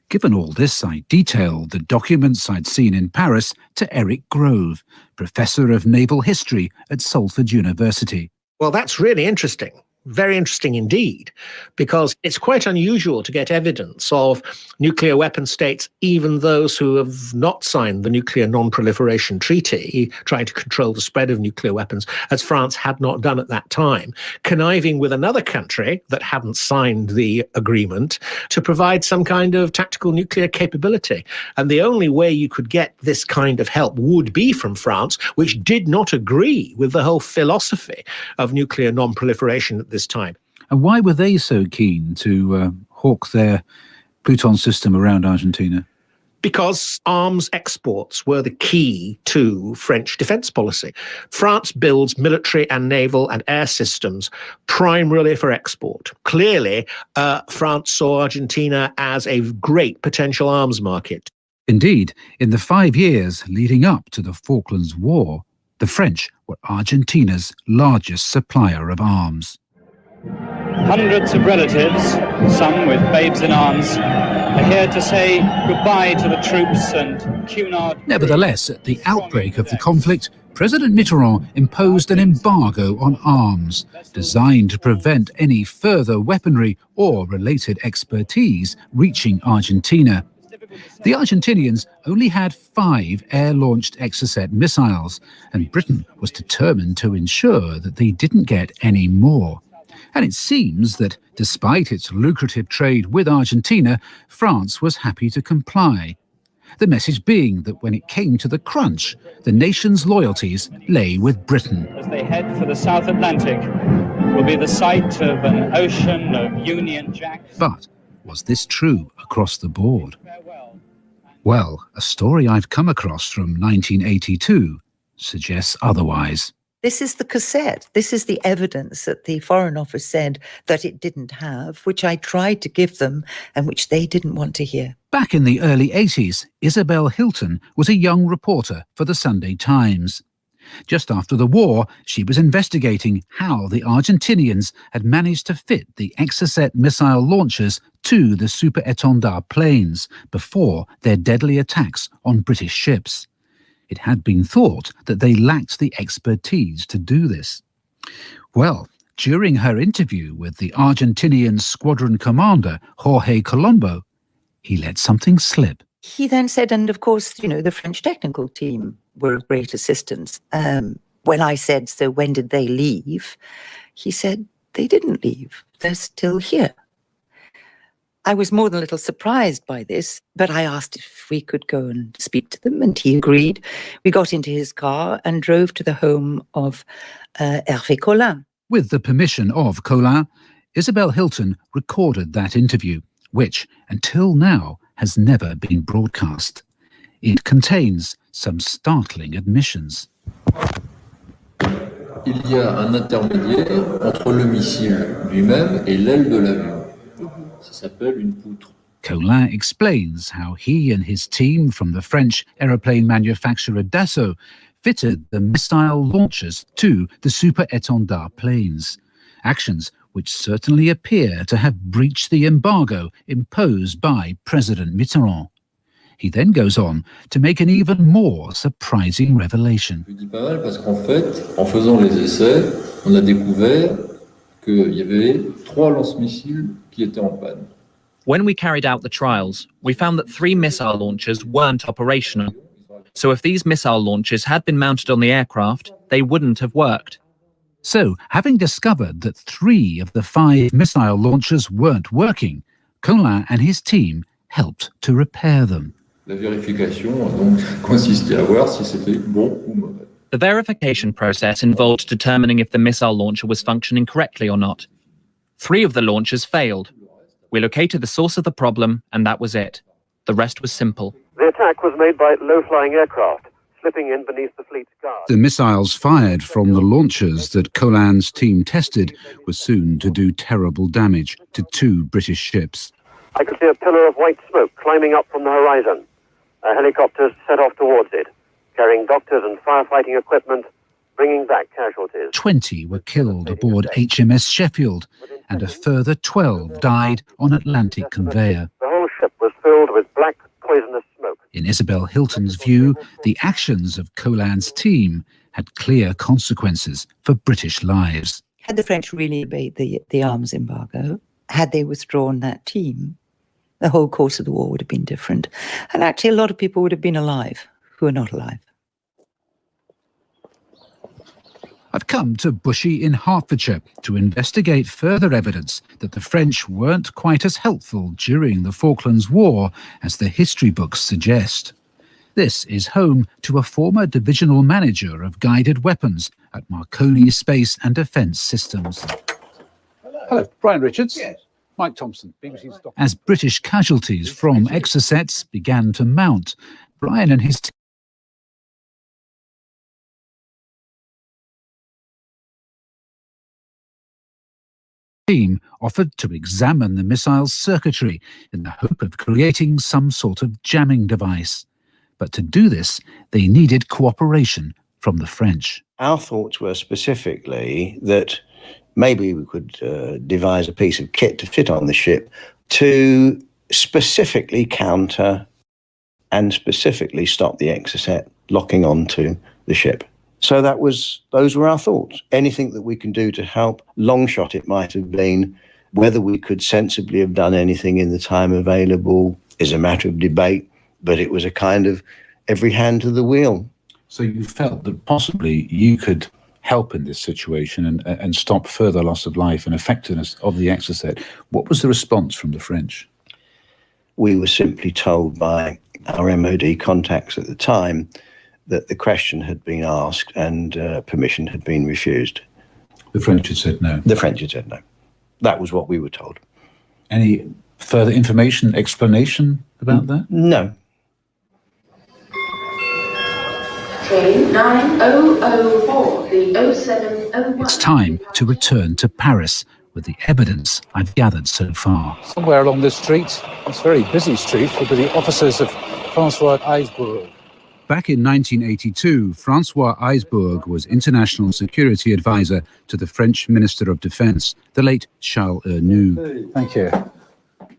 Given all this, I detailed the documents I'd seen in Paris to Eric Grove, Professor of Naval History at Salford University. Well, that's really interesting. Very interesting indeed, because it's quite unusual to get evidence of nuclear weapon states, even those who have not signed the Nuclear Non-Proliferation Treaty, trying to control the spread of nuclear weapons, as France had not done at that time, conniving with another country that hadn't signed the agreement to provide some kind of tactical nuclear capability. And the only way you could get this kind of help would be from France, which did not agree with the whole philosophy of nuclear non-proliferation at this time. And why were they so keen to hawk their Pluton system around Argentina? Because arms exports were the key to French defence policy. France builds military and naval and air systems primarily for export. Clearly, France saw Argentina as a great potential arms market. Indeed, in the 5 years leading up to the Falklands War, the French were Argentina's largest supplier of arms. Hundreds of relatives, some with babes in arms, are here to say goodbye to the troops and Cunard. Nevertheless, at the outbreak of the conflict, President Mitterrand imposed an embargo on arms, designed to prevent any further weaponry or related expertise reaching Argentina. The Argentinians only had 5 air-launched Exocet missiles, and Britain was determined to ensure that they didn't get any more. And it seems that, despite its lucrative trade with Argentina, France was happy to comply. The message being that when it came to the crunch, the nation's loyalties lay with Britain. As they head for the South Atlantic, will be the site of an ocean of Union Jacks. But was this true across the board? Well, a story I've come across from 1982 suggests otherwise. This is the cassette. This is the evidence that the Foreign Office said that it didn't have, which I tried to give them and which they didn't want to hear. Back in the early 80s, Isabel Hilton was a young reporter for the Sunday Times. Just after the war, she was investigating how the Argentinians had managed to fit the Exocet missile launchers to the Super Étendard planes before their deadly attacks on British ships. It had been thought that they lacked the expertise to do this. Well, during her interview with the Argentinian squadron commander, Jorge Colombo, he let something slip. He then said, and of course, the French technical team were of great assistance. When I said, so when did they leave? He said, they didn't leave. They're still here. I was more than a little surprised by this, but I asked if we could go and speak to them, and he agreed. We got into his car and drove to the home of Hervé Collin. With the permission of Collin, Isabel Hilton recorded that interview, which, until now, has never been broadcast. It contains some startling admissions. Il y a un intermédiaire entre le missile lui-même et l'aile de l'avion. Ça s'appelle une poutre. Collin explains how he and his team from the French aeroplane manufacturer Dassault fitted the missile launchers to the Super Étendard planes, actions which certainly appear to have breached the embargo imposed by President Mitterrand. He then goes on to make an even more surprising revelation. Je dis pas mal parce qu'en fait, en faisant les essais, on a découvert qu'il y avait 3 lance-missiles qui étaient en panne. When we carried out the trials, we found that 3 missile launchers weren't operational. So if these missile launchers had been mounted on the aircraft, they wouldn't have worked. So, having discovered that 3 of the 5 missile launchers weren't working, Collin and his team helped to repair them. La vérification donc consistait à voir si c'était bon ou mauvais. The verification process involved determining if the missile launcher was functioning correctly or not. 3 of the launchers failed. We located the source of the problem, and that was it. The rest was simple. The attack was made by low-flying aircraft, slipping in beneath the fleet's guard. The missiles fired from the launchers that Collin's team tested were soon to do terrible damage to 2 British ships. I could see a pillar of white smoke climbing up from the horizon. Helicopters set off towards it, carrying doctors and firefighting equipment bringing back casualties. 20 were killed aboard HMS Sheffield, and a further 12 died on Atlantic conveyor. The whole ship was filled with black, poisonous smoke. In Isabel Hilton's view, the actions of Colan's team had clear consequences for British lives. Had the French really obeyed the arms embargo, had they withdrawn that team, the whole course of the war would have been different. And actually, a lot of people would have been alive who are not alive. I've come to Bushey in Hertfordshire to investigate further evidence that the French weren't quite as helpful during the Falklands War as the history books suggest. This is home to a former divisional manager of guided weapons at Marconi Space and Defence Systems. Hello, Brian Richards. Yes. Mike Thompson, BBC Stop. As British casualties from Exocets began to mount, Brian and his team offered to examine the missile's circuitry in the hope of creating some sort of jamming device. But to do this, they needed cooperation from the French. Our thoughts were specifically that maybe we could devise a piece of kit to fit on the ship to specifically counter and specifically stop the Exocet locking onto the ship. So those were our thoughts. Anything that we can do to help, long shot it might have been. Whether we could sensibly have done anything in the time available is a matter of debate, but it was a kind of every hand to the wheel. So you felt that possibly you could help in this situation and stop further loss of life and effectiveness of the Exocet. What was the response from the French? We were simply told by our MOD contacts at the time that the question had been asked and permission had been refused. The French had said no? The French had said no. That was what we were told. Any further information, explanation about that? No. Train 9004, the 0701. It's time to return to Paris with the evidence I've gathered so far. Somewhere along this street, this very busy street, will be the offices of Francois Eisbourg. Back in 1982, Francois Eisbourg was International Security Advisor to the French Minister of Defence, the late Charles Ernoult. Thank you.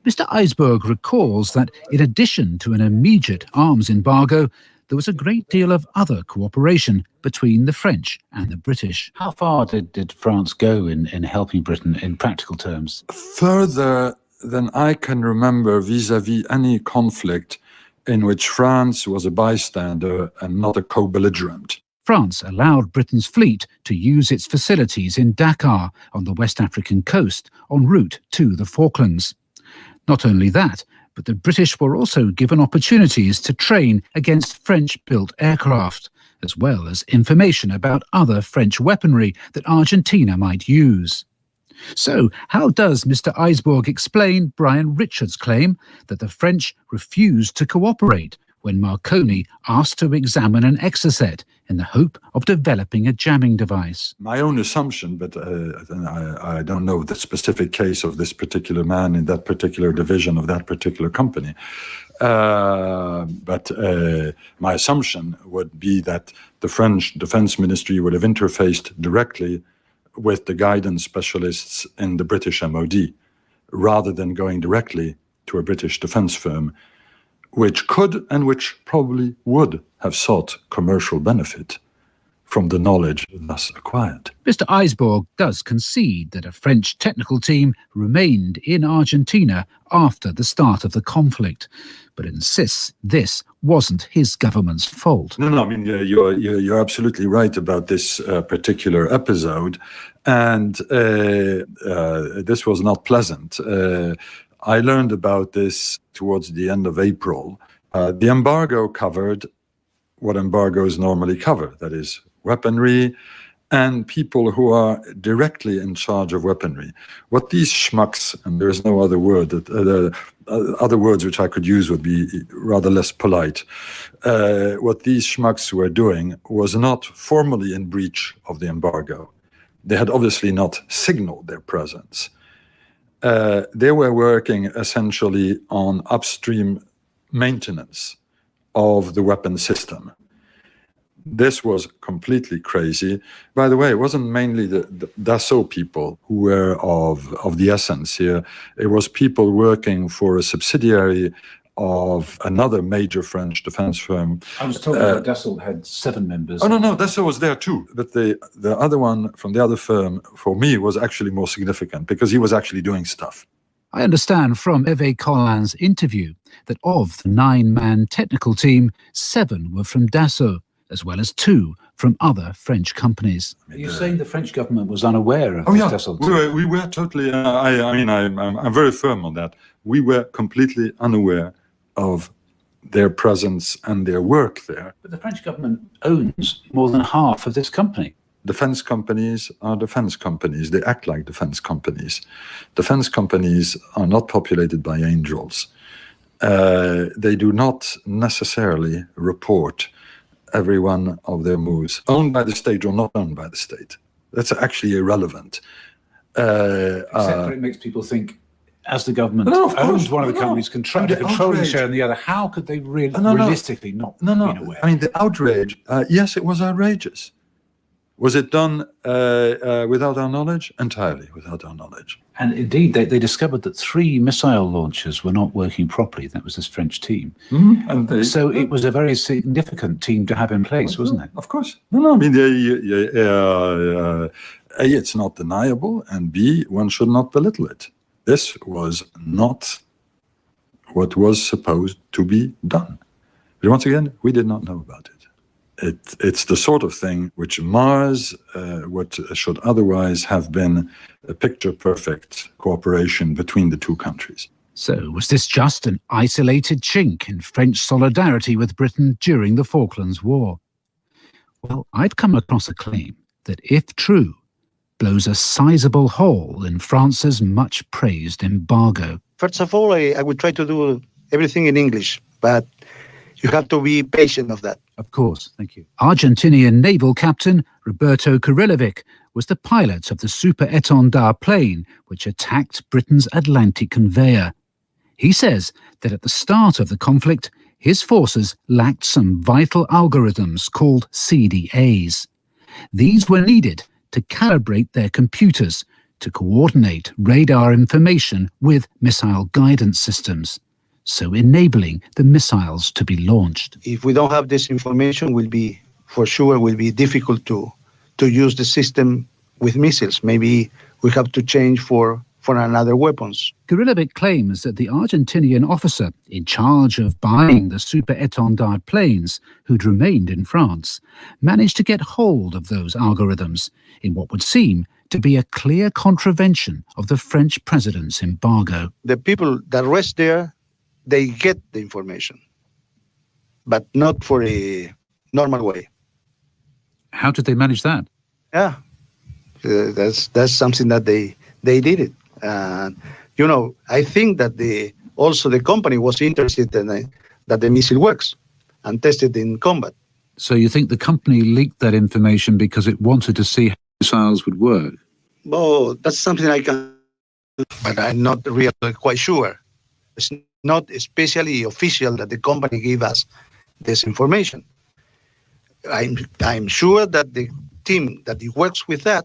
Mr. Eisbourg recalls that in addition to an immediate arms embargo, there was a great deal of other cooperation between the French and the British. How far did France go in helping Britain in practical terms? Further than I can remember vis-à-vis any conflict in which France was a bystander and not a co-belligerent. France allowed Britain's fleet to use its facilities in Dakar on the West African coast en route to the Falklands. Not only that, but the British were also given opportunities to train against French-built aircraft, as well as information about other French weaponry that Argentina might use. So, how does Mr. Eisbourg explain Brian Richards' claim that the French refused to cooperate when Marconi asked to examine an Exocet in the hope of developing a jamming device? My own assumption, but I don't know the specific case of this particular man in that particular division of that particular company. But my assumption would be that the French Defense Ministry would have interfaced directly with the guidance specialists in the British MOD, rather than going directly to a British defense firm, which could and which probably would have sought commercial benefit from the knowledge thus acquired. Mr. Eisbourg does concede that a French technical team remained in Argentina after the start of the conflict, but insists this wasn't his government's fault. No, I mean, you're absolutely right about this particular episode, and this was not pleasant. I learned about this towards the end of April. The embargo covered what embargoes normally cover, that is, weaponry and people who are directly in charge of weaponry. What these schmucks, and there is no other word, other words which I could use would be rather less polite. What these schmucks were doing was not formally in breach of the embargo. They had obviously not signaled their presence. They were working essentially on upstream maintenance of the weapon system. This was completely crazy. By the way, it wasn't mainly the Dassault people who were of the essence here. It was people working for a subsidiary of another major French defense firm. I was told that Dassault had 7 members. Oh, no, Dassault was there too. But the other one from the other firm, for me, was actually more significant because he was actually doing stuff. I understand from Hervé Collin's interview that of the 9-man technical team, 7 were from Dassault, as well as 2 from other French companies. Are you saying the French government was unaware of Dassault? We were totally, I'm very firm on that. We were completely unaware of their presence and their work there. But the French government owns more than half of this company. Defense companies are defense companies. They act like defense companies. Defense companies are not populated by angels. They do not necessarily report every one of their moves, owned by the state or not owned by the state. That's actually irrelevant. Except that it makes people think, as the government owns one of the companies, controlling share in the other, how could they realistically not be aware? I mean, the outrage, yes, it was outrageous. Was it done without our knowledge? Entirely without our knowledge. And indeed, they discovered that 3 missile launchers were not working properly. That was this French team. Mm-hmm. So it was a very significant team to have in place, wasn't it? Of course. No, I mean, A, it's not deniable, and B, one should not belittle it. This was not what was supposed to be done. But once again, we did not know about it. It's the sort of thing which mars what should otherwise have been a picture-perfect cooperation between the 2 countries. So was this just an isolated chink in French solidarity with Britain during the Falklands War? Well, I'd come across a claim that, if true, blows a sizable hole in France's much-praised embargo. First of all, I would try to do everything in English, but you have to be patient of that. Of course, thank you. Argentinian naval captain Roberto Kurilovic was the pilot of the super-étendard plane which attacked Britain's Atlantic conveyor. He says that at the start of the conflict, his forces lacked some vital algorithms called CDAs. These were needed to calibrate their computers to coordinate radar information with missile guidance systems, so enabling the missiles to be launched. If we don't have this information, will be difficult to use the system with missiles. Maybe we have to change for another weapons. Kurilovic claims that the Argentinian officer in charge of buying the super-étendard planes, who'd remained in France, managed to get hold of those algorithms in what would seem to be a clear contravention of the French president's embargo. The people that rest there, they get the information, but not for a normal way. How did they manage that? Yeah, that's something that they did it. I think that also the company was interested in that the missile works and tested in combat. So you think the company leaked that information because it wanted to see how missiles would work? Well, that's something I can, but I'm not really quite sure. It's not especially official that the company gave us this information. I'm sure that the team that works with that,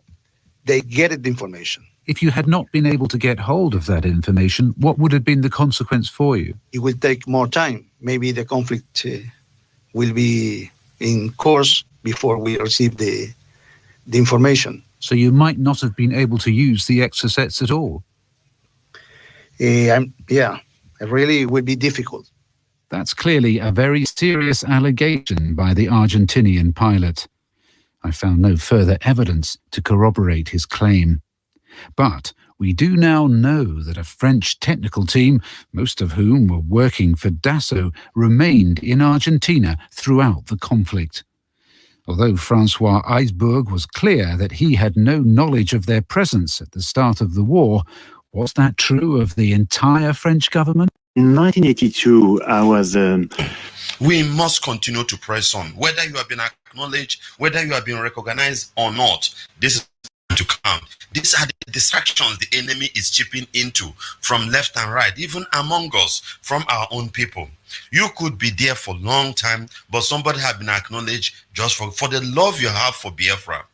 they get the information. If you had not been able to get hold of that information, what would have been the consequence for you? It will take more time. Maybe the conflict will be in course before we receive the information. So you might not have been able to use the exocets at all? It really would be difficult. That's clearly a very serious allegation by the Argentinian pilot. I found no further evidence to corroborate his claim. But we do now know that a French technical team, most of whom were working for Dassault, remained in Argentina throughout the conflict. Although Francois Eisbourg was clear that he had no knowledge of their presence at the start of the war, was that true of the entire French government? In 1982, I was... We must continue to press on, whether you have been acknowledged, whether you have been recognized or not. This is to count. These are the distractions the enemy is chipping into from left and right, even among us, from our own people. You could be there for a long time, but somebody have been acknowledged just for the love you have for Biafra.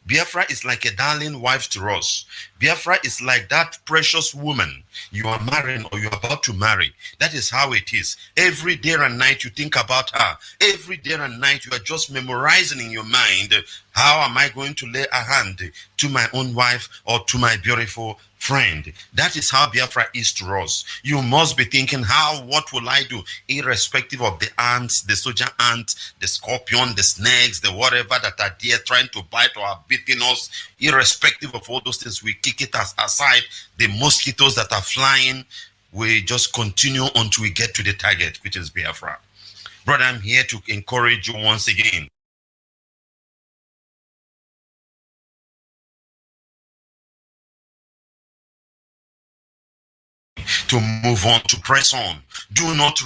Biafra is like a darling wife to us. Biafra is like that precious woman you are marrying or you are about to marry. That is how it is. Every day and night you think about her. Every day and night you are just memorizing in your mind, how am I going to lay a hand to my own wife or to my beautiful friend? That is how Biafra is to us. You must be thinking, what will I do? Irrespective of the ants, the soldier ant, the scorpion, the snakes, the whatever that are there trying to bite or are beating us, irrespective of all those things, we kick it aside. The mosquitoes that are flying, we just continue until we get to the target, which is Biafra. Brother, I'm here to encourage you once again. To move on, to press on. Do not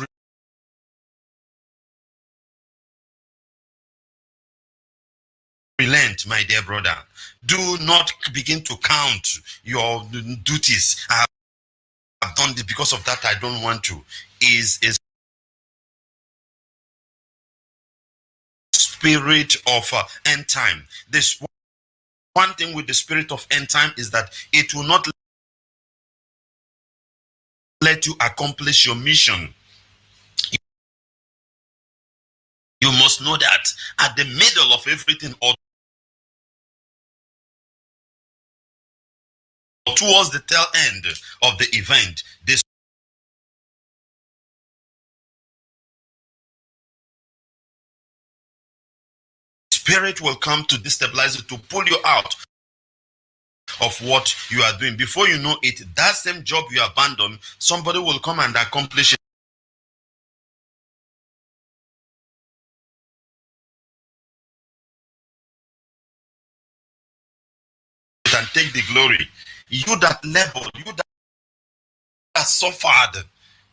relent, my dear brother. Do not begin to count your duties. I have done this because of that. I don't want to. Is spirit of end time. This one thing with the spirit of end time is that it will not let you accomplish your mission. You must know that at the middle of everything or towards the tail end of the event, the spirit will come to destabilize you, to pull you out of what you are doing. Before you know it, that same job you abandoned, somebody will come and accomplish it and take the glory. You that labored, you that suffered,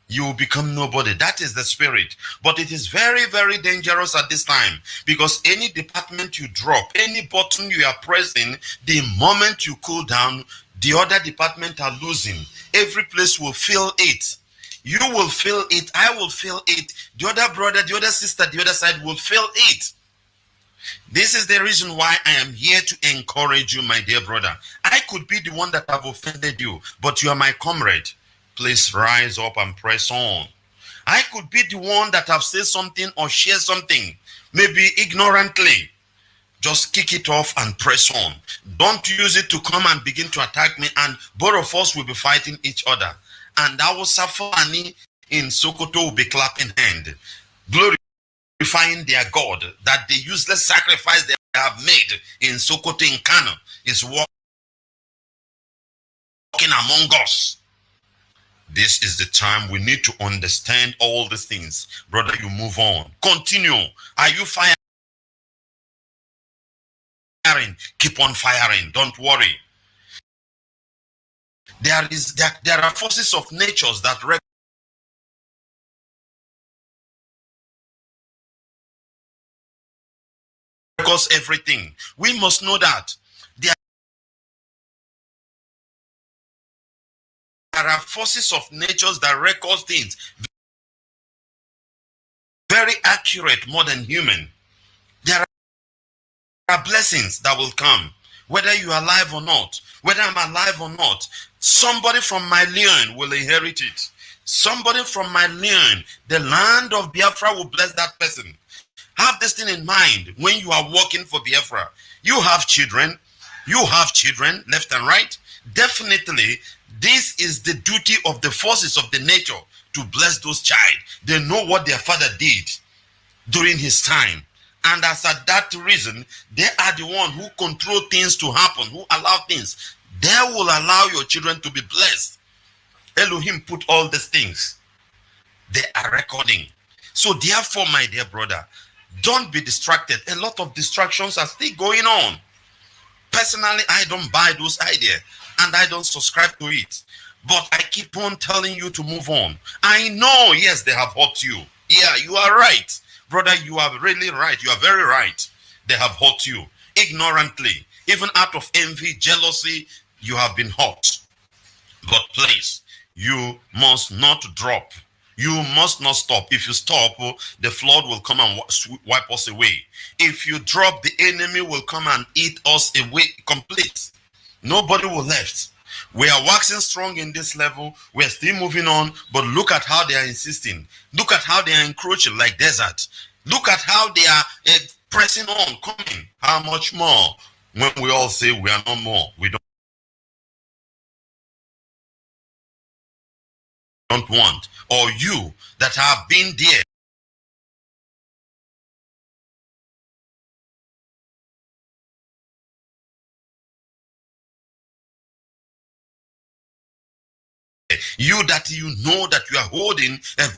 you will become nobody. That is the spirit. But it is very, very dangerous at this time, because any department you drop, any button you are pressing, the moment you cool down, the other department are losing. Every place will feel it. You will feel it. I will feel it. The other brother, the other sister, the other side will feel it. This is the reason why I am here to encourage you, my dear brother. I could be the one that have offended you, but you are my comrade. Please rise up and press on. I could be the one that have said something or shared something, maybe ignorantly. Just kick it off and press on. Don't use it to come and begin to attack me, and both of us will be fighting each other. And our Safani in Sokoto will be clapping hand, glorifying their God, that the useless sacrifice they have made in Sokoto, in Kano, is walking among us. This is the time we need to understand all these things. Brother, you move on. Continue. Are you firing? Keep on firing. Don't worry. There are forces of nature that records everything. We must know that. There are forces of nature that record things very accurate, more than human. There are blessings that will come, whether you are alive or not, whether I'm alive or not. Somebody from my lineage will inherit it. Somebody from my lineage, the land of Biafra, will bless that person. Have this thing in mind when you are working for Biafra. You have children left and right. Definitely, this is the duty of the forces of the nature to bless those child. They know what their father did during his time. And as at that reason, they are the one who control things to happen, who allow things. They will allow your children to be blessed. Elohim put all these things. They are recording. So therefore, my dear brother, don't be distracted. A lot of distractions are still going on. Personally, I don't buy those ideas and I don't subscribe to it. But I keep on telling you to move on. I know, yes, they have hurt you. Yeah, you are right. Brother, you are really right. You are very right. They have hurt you ignorantly. Even out of envy, jealousy, you have been hurt. But please, you must not drop. You must not stop. If you stop, the flood will come and wipe us away. If you drop, the enemy will come and eat us away complete. Nobody will left. We are waxing strong in this level. We are still moving on, but look at how they are insisting. Look at how they are encroaching like desert. Look at how they are pressing on, coming. How much more when we all say we are no more? We don't want, or you that have been there. You that you know that you are holding a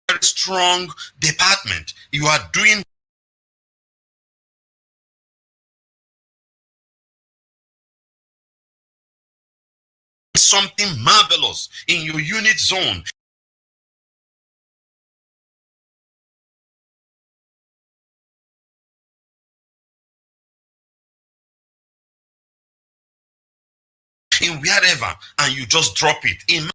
very strong department. You are doing something marvelous in your unit zone. In wherever, and you just drop it in.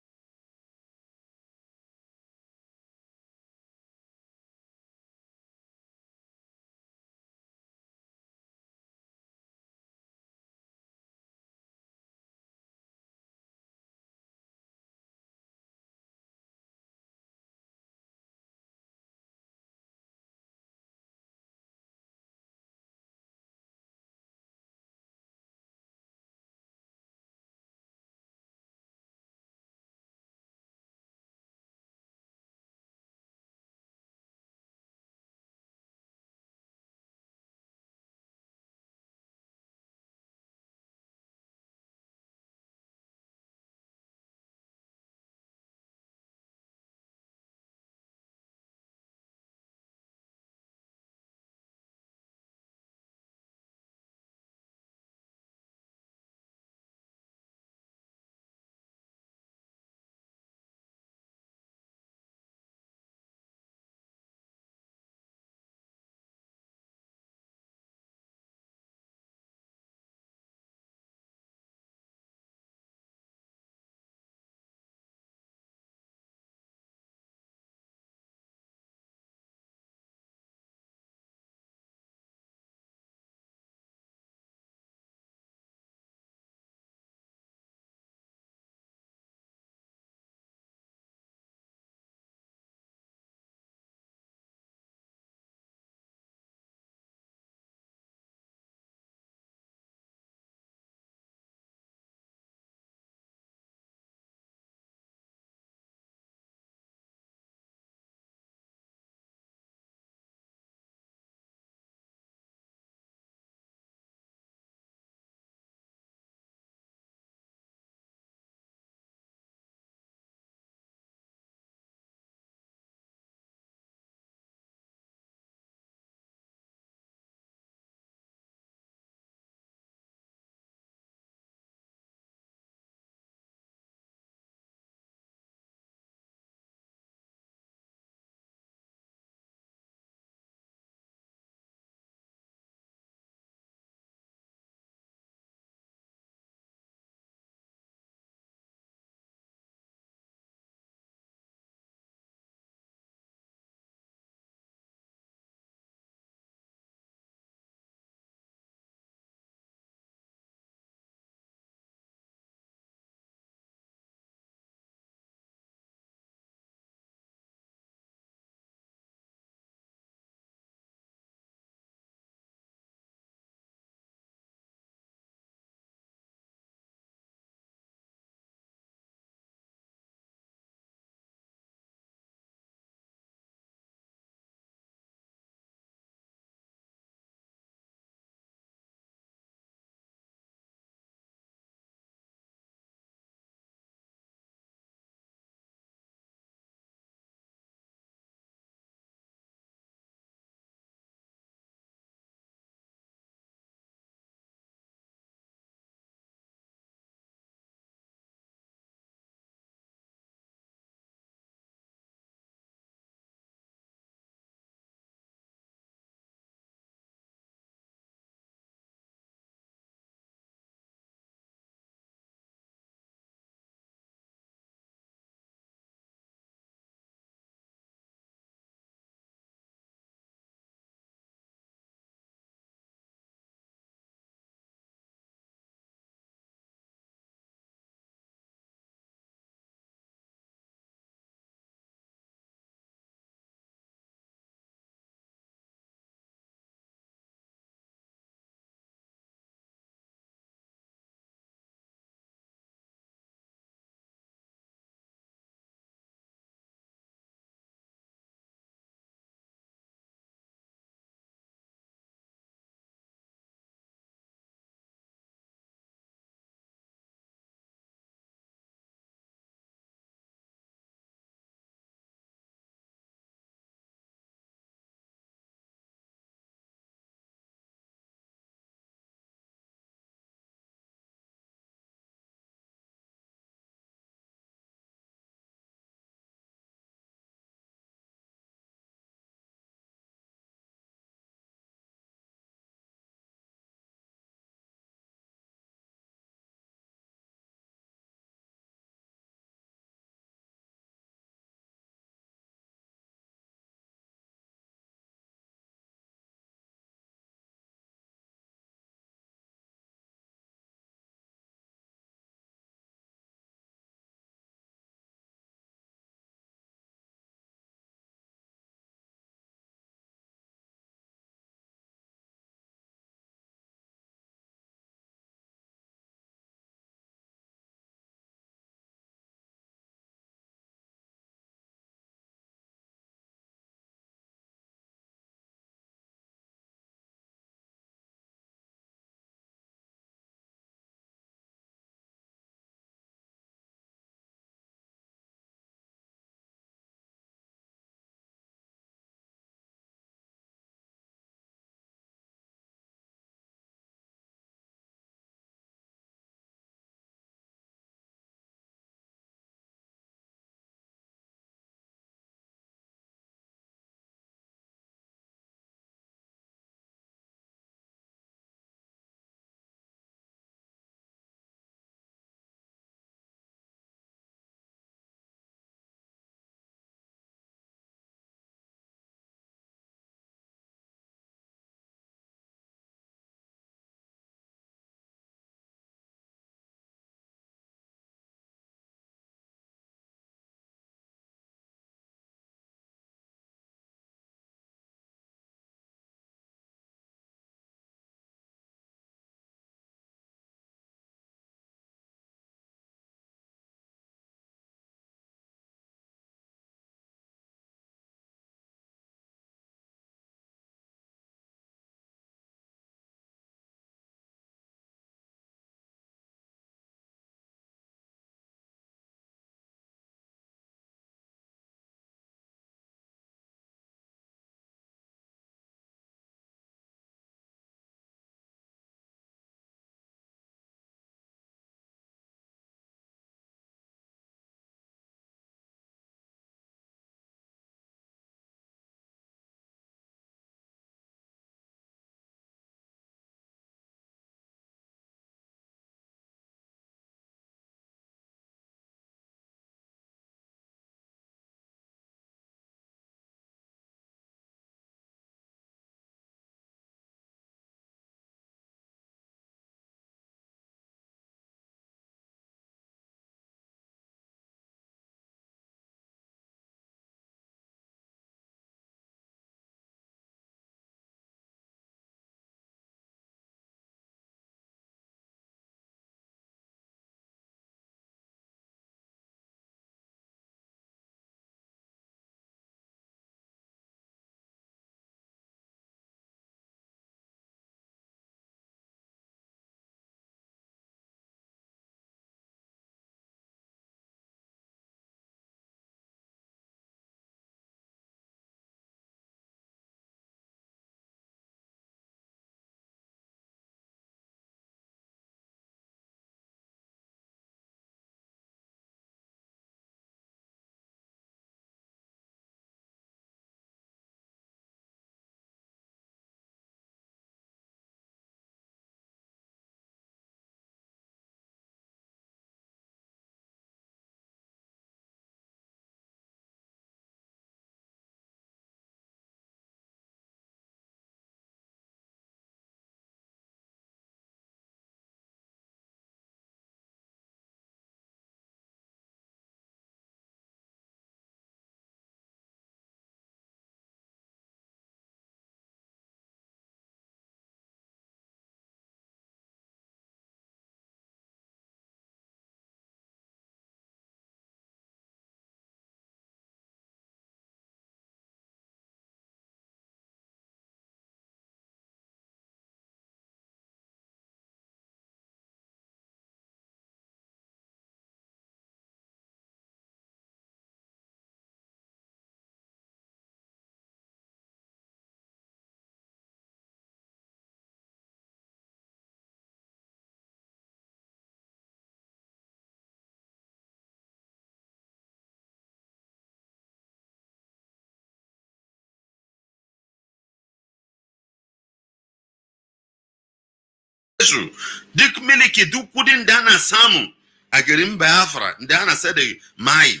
su duk miliki duk kudin da ana samu a garin Biafra da ana sai da mai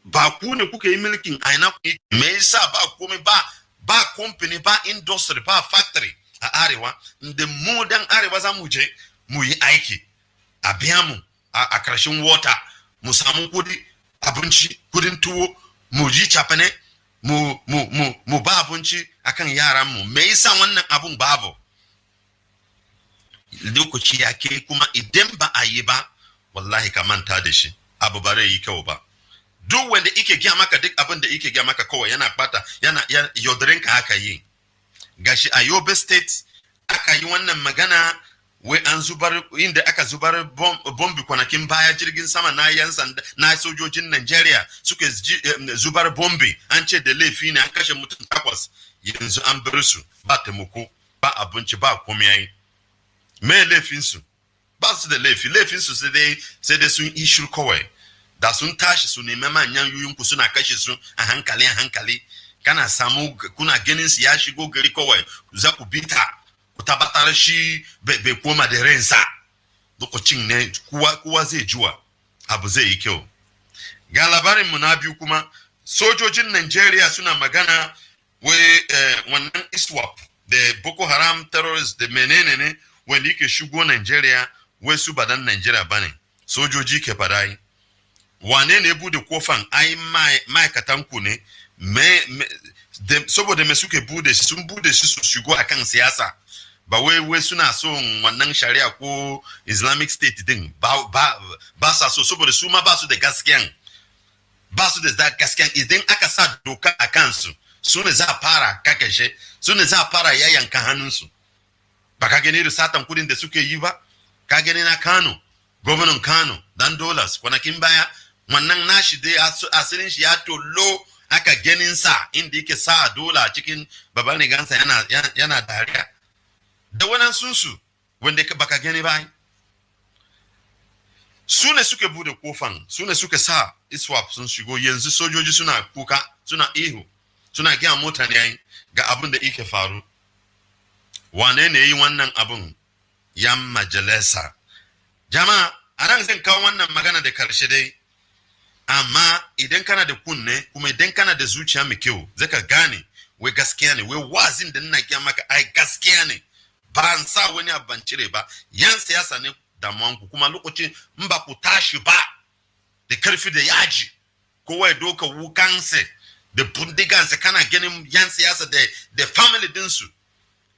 ba ku ne kuka yi milkin aina ku me yasa ba komai ba company ba industry ba factory a arewa da mu dan arewa za mu je mu yi aiki a biya mu a karshen wata mu samu kudi abinci kudin tuwo mu ji cafane mu ba abinci akan yaran mu me yasa wannan abun babu lokaci ya ke kuma idan ba a yi ba wallahi ka manta da shi abu bare yi kyau ba duk wanda ike gya maka duk abin da ike gya maka kawai yana bata yana yaudarin ka aka yi gashi a Yobe State aka yi wannan magana wai an zubar inda aka zubar bombi kwanakin baya jirgin sama na yan sanda na sojojin Najeriya suka zubar bombi an ce da laifi ne an kashe mutum 8 yanzu an bar su ba taimako ba abinci ba komai yayi me laifin su ba su da laifin su sai dai sun ishur kawai da sun tashi su nemi manyan yuyunku suna kashe su a hankali kana samu kuna ganin su ya shigo gari kawai za ku bita ku tabbatar shi bai koma da ransa lokacin ne kowa zai juwa abu zai yi kyau ga labarin mu na biyu kuma sojojin Najeriya suna magana wai wannan ISWAP da Boko Haram terrorists da menene ne wanda yake shigo Najeriya wai su ba dan Najeriya bane sojoji ke fadai wane ne bude kofan ai ma'aikatan ku ne saboda me suke bude shi sun bude shi su shigo akan siyasa ba wai suna son wannan shari'a ko Islamic State din ba sa so saboda su ma ba su da gaskiyan idan aka sa doka a kansu su ne za a fara kakashe su ne za a fara yayanka hannunsu ba ka gani da satan kudin da suke yi ba ka gani na Kano gwamnan Kano dan dollars kwanakin baya wannan nashi dai asirin shi ya tollo aka ganin sa inda yake sa dola cikin babban rigansa yana dariya da wannan sunsu wanda baka gani ba su ne suke bude kofan su ne suke sa ISWAP sun shigo yanzu sojoji suna kuka suna ihu suna gaya mota ne ga abin da yake faru wane ne yi wannan abin yan majalisa jama'a a ran zan kawo wannan magana da karshe dai amma idan kana da kunne kuma idan kana da zuciya mai kyau zaka gane wai gaskiya ne wai wazin da ina gaya maka ai gaskiya ne ba an sa wani abban cire ba yan siyasa ne damuwanku kuma lokacin in ba ku tashi ba da karfi da yaji kowa ya doka wukansa da bundigansa kana ganin yan siyasa da family dinsu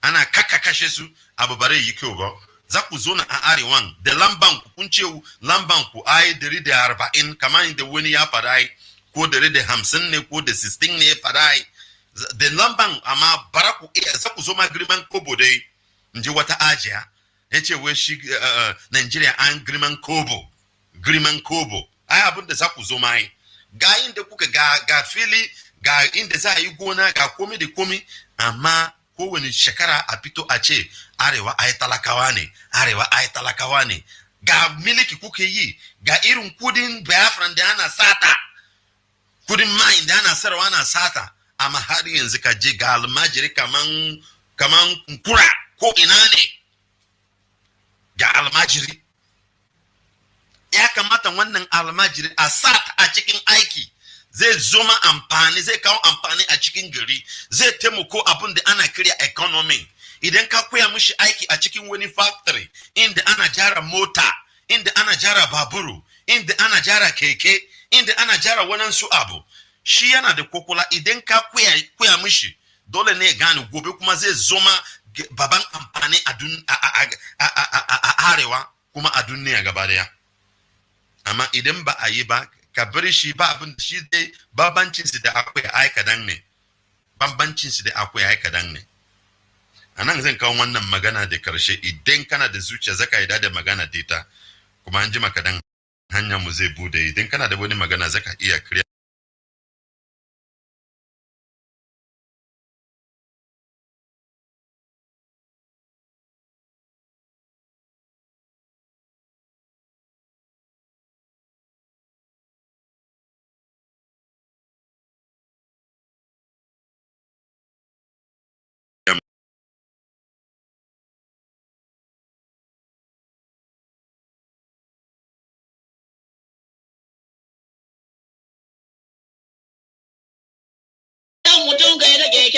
ana kashe su abu bare yi kyau ba za ku zo na arewan da lamban ku kun ce lamban ku ai 140 kamar da wani ya fara ko 150 ne ko da 16 ne ya fara da lamban amma bara ku za ku zo ma girman kobo dai inji wata ajiya ya ce wai shi Nigeria an girman kobo ai abin da za ku zo ma yi ga inda kuka ga fili ga inda za a yi gona ga komi da komi amma kowane shekara a fito a ce arewa ai talakawa ne ga miliki kuke yi ga irin kudin Biafran da ana sata kudin mai da ana sarwa ana sata amma har yanzu ka je ga almajiri kaman kura ko ina ne ga almajiri ya kamata wannan almajiri a sata a cikin aiki zai zoma amfani zai kawo amfani a cikin gari zai taimako abin da ana kirya economy idan ka koya mishi aiki a cikin wani factory inda ana jara mota inda ana jara baburu inda ana jara keke inda ana jara wannan su abu shi yana da kokola idan ka koya mishi dole ne ya gane gobe kuma zai zoma baban amfani a arewa kuma a duniya gaba daya amma idan ba a yi ba ka bar shi ba abin shi dai bambancin su da akwai aikadan ne anan zan kawo wannan magana da karshe idan kana da zuciya zaka yi da magana data kuma an ji makadan hanyar mu zai bude idan kana da wani magana zaka iya kiriya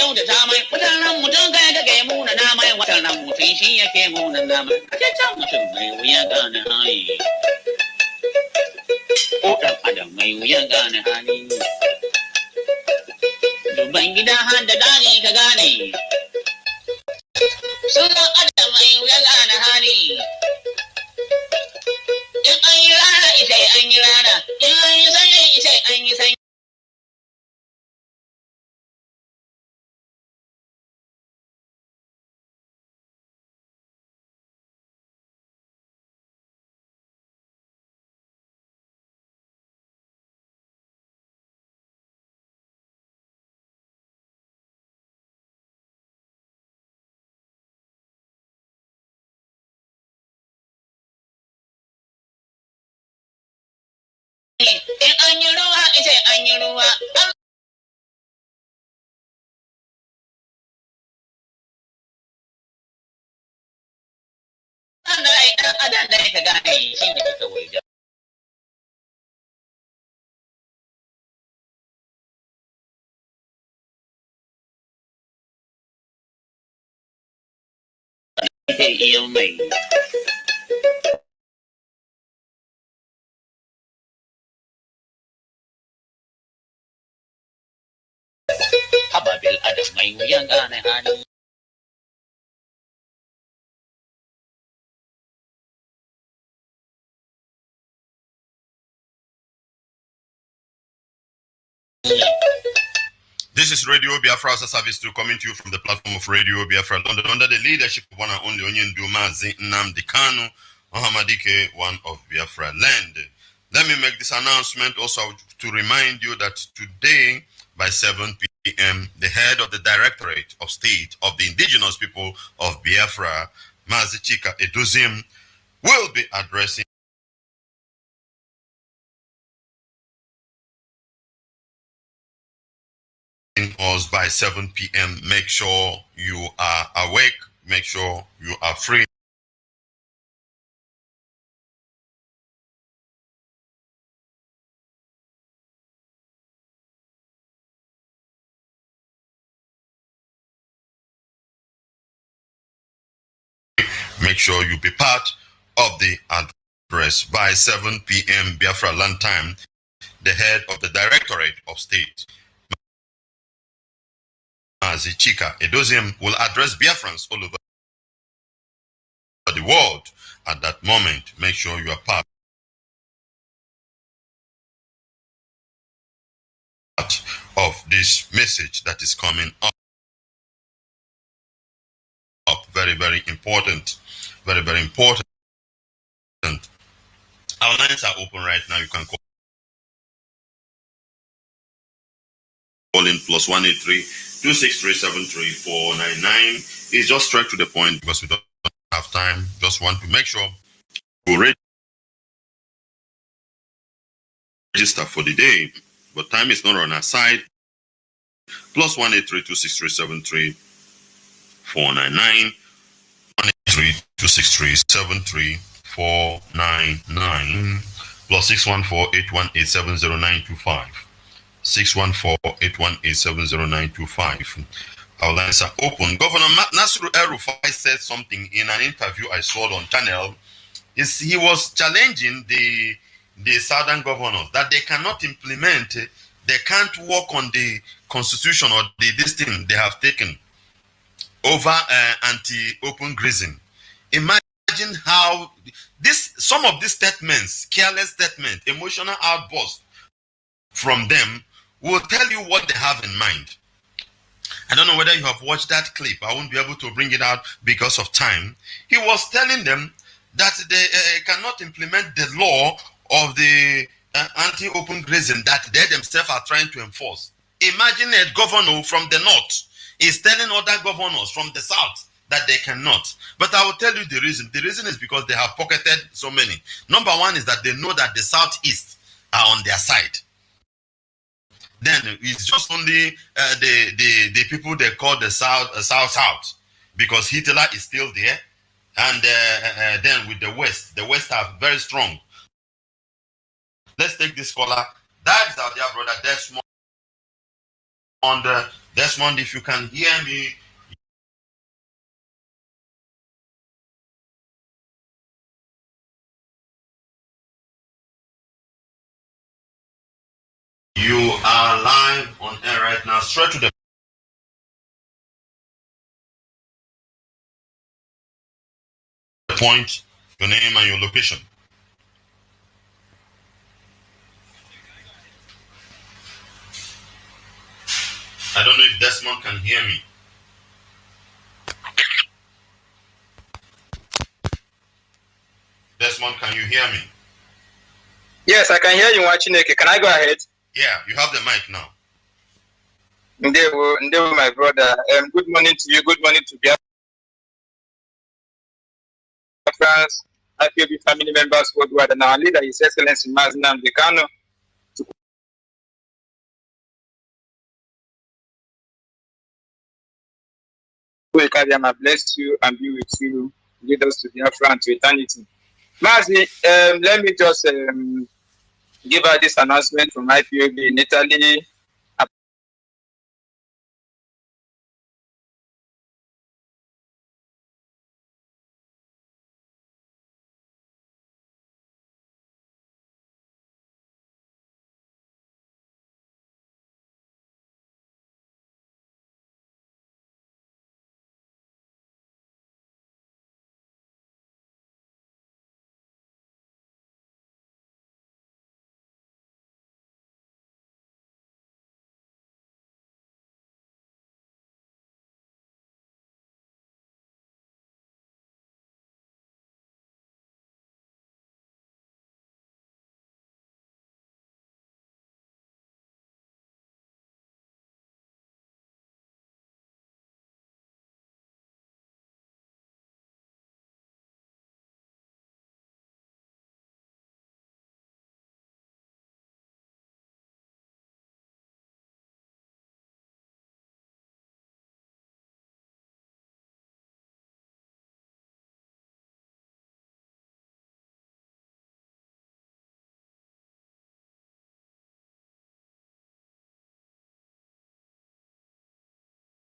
kyautata mai watan nan mutum kai kake muna na mai watan nan mutum shi yake muna na mai ake can mutum mai wuya gane hali ko ɗan adam mai wuya gane hali dubban gida har da dani ka gane sun ɗan adam mai wuya gane hali in an yi rana ita an yi rana in an yi sanyi ita an yi sanyi in an yi ruwa ita an yi ruwa an da rai ɗan adam da ka gane shi ne kawai da ke iya mai haba bil adam mai wuyan gane hali This is Radio Biafra Hausa service to coming to you from the platform of Radio Biafra London under the leadership of one and only Onyendu Mazi Nwachineke, Ohamadike, one of Biafra land. Let me make this announcement also to remind you that today by 7 p.m. the head of the Directorate of State of the Indigenous People of Biafra, Mazi Nwachineke, will be addressing us by 7 p.m. Make sure you are awake. Make sure you are free. Make sure you be part of the address by 7 p.m. Biafra land time. The head of the Directorate of State, Mazi Nwachineke, will address Biafrans all over the world. At that moment, make sure you are part of this message that is coming up. Very, very important. Very, very important. Our lines are open right now. You can call in +183-263-73499. It's just straight to the point because we don't have time. Just want to make sure you register for the day, but time is not on our side. +183-263-73499. 183-263-73499. +614-818-70925. 614-818-70925. Our lines are open. Governor Nasiru El-Rufai said something in an interview I saw on channel. He was challenging the southern governors that they cannot implement, they can't work on the constitution or this thing they have taken over anti-open grazing. Imagine how some of these statements, careless statement, emotional outbursts from them will tell you what they have in mind. I don't know whether you have watched that clip. I won't be able to bring it out because of time. He was telling them that they cannot implement the law of the anti-open grazing that they themselves are trying to enforce. Imagine a governor from the north is telling other governors from the south that they cannot. But I will tell you the reason. The reason is because they have pocketed so many. Number one is that they know that the southeast are on their side. Then it's just only the people they call the south because Hitler is still there. And then with the west are very strong. Let's take this caller. That is our dear brother Desmond Desmond, if you can hear me, you are live on air right now, straight to the point, your name and your location. I don't know if Desmond can hear me. Desmond, can you hear me? Yes, I can hear you, Nwachineke. Can I go ahead? Yeah, you have the mic now. Ndewo, my brother. Good morning to you. Good morning to Biafrans, IPOB family members worldwide, and our leader, His Excellency Mazi Nwachineke. I bless you and be with you. Lead us to Biafra and to eternity. Mazi, let me just give out this announcement from IPOB in Italy.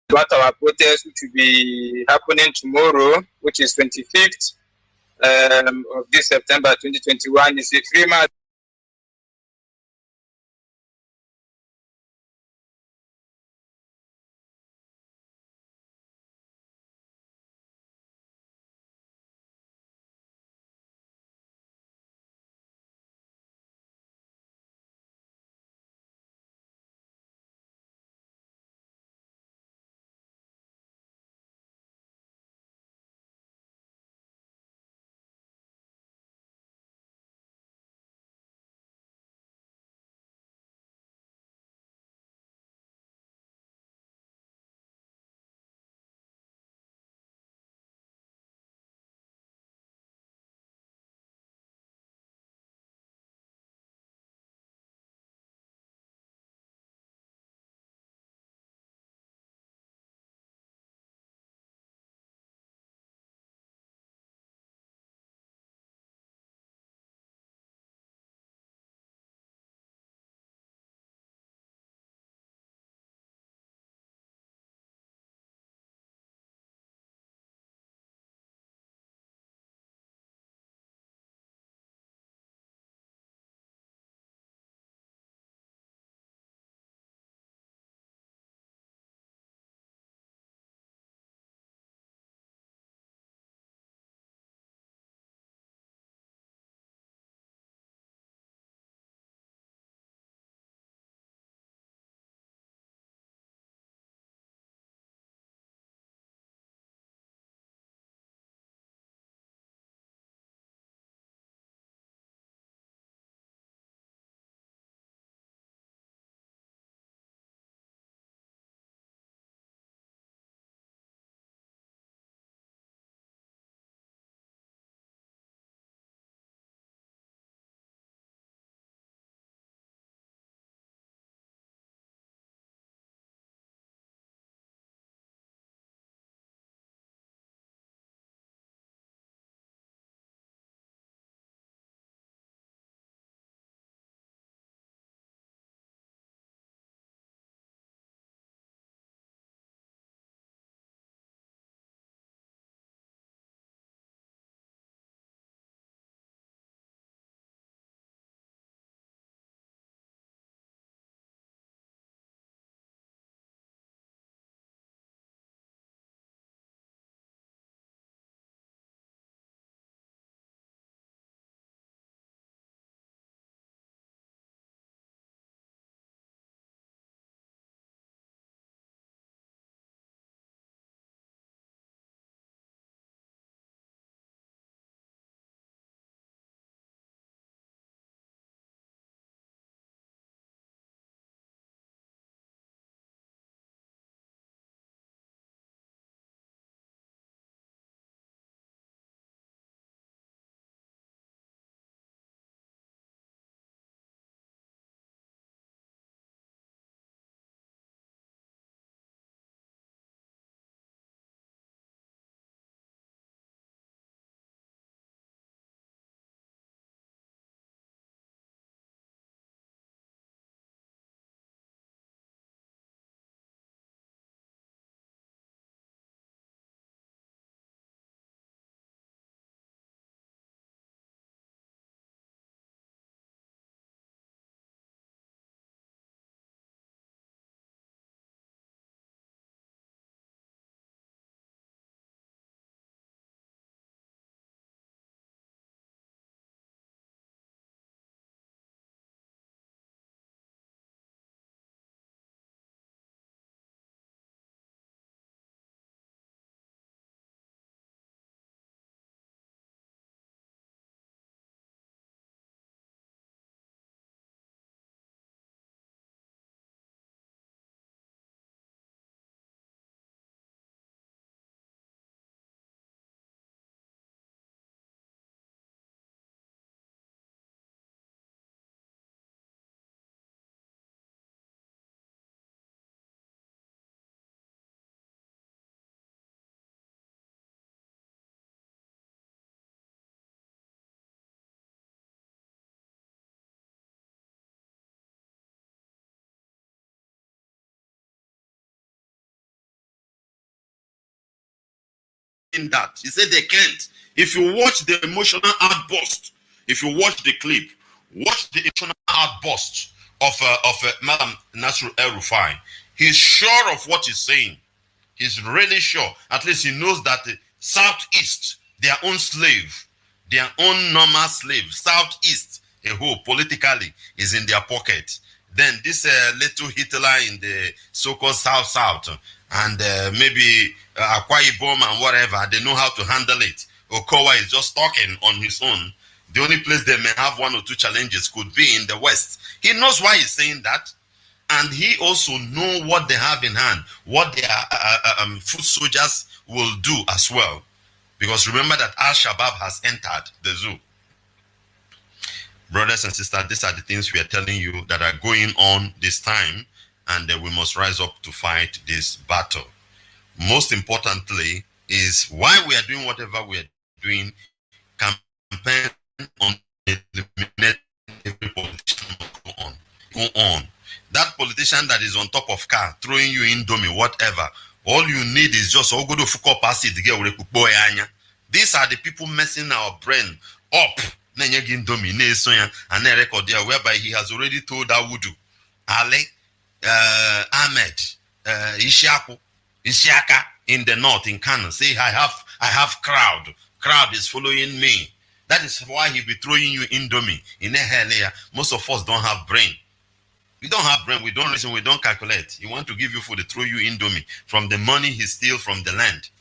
About our protest, which will be happening tomorrow, which is 25th of this September 2021, is a free march. that. He said they can't. If you watch the emotional outburst, if you watch the clip, watch the emotional outburst of Madam Nasru El-Rufai. He's sure of what he's saying. He's really sure. At least he knows that the Southeast, their own slave, their own normal slave, Southeast, a whole politically is in their pocket. Then this little Hitler in the so-called South, and maybe Akwa Ibom and whatever, they know how to handle it. Okowa is just talking on his own. The only place they may have one or two challenges could be in the West. He knows why he's saying that. And he also know what they have in hand, what their foot soldiers will do as well. Because remember that Al-Shabaab has entered the zoo. Brothers and sisters, these are the things we are telling you that are going on this time, and we must rise up to fight this battle. Most importantly is why we are doing whatever we are doing, campaign on eliminate every politician go on. That politician that is on top of car, throwing you indomie, whatever, all you need is just go to fuck up. These are the people messing our brain up. And record there whereby he has already told Awudu, Ali, Ahmed, Isiaka in the north in Kano, say I have crowd is following me. That is why he'll be throwing you indomie in a hell. Most of us don't have brain. We don't have brain, we don't listen, we don't calculate. He want to give you food, to throw you indomie from the money he steals from the land.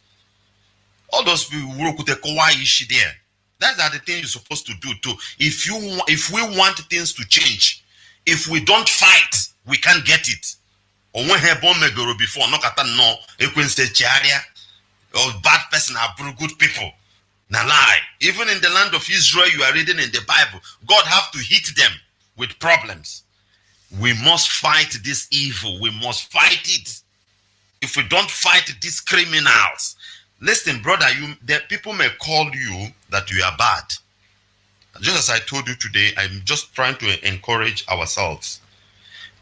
All those people work with the kawaii issue there. That's are the things you're supposed to do too. If we want things to change, if we don't fight, we can't get it. Or when he born megoro before, no kata no, or bad person are good people. Now lie. Even in the land of Israel, you are reading in the Bible, God have to hit them with problems. We must fight this evil. We must fight it. If we don't fight these criminals, listen, brother, the people may call you that you are bad. Just as I told you today, I'm just trying to encourage ourselves.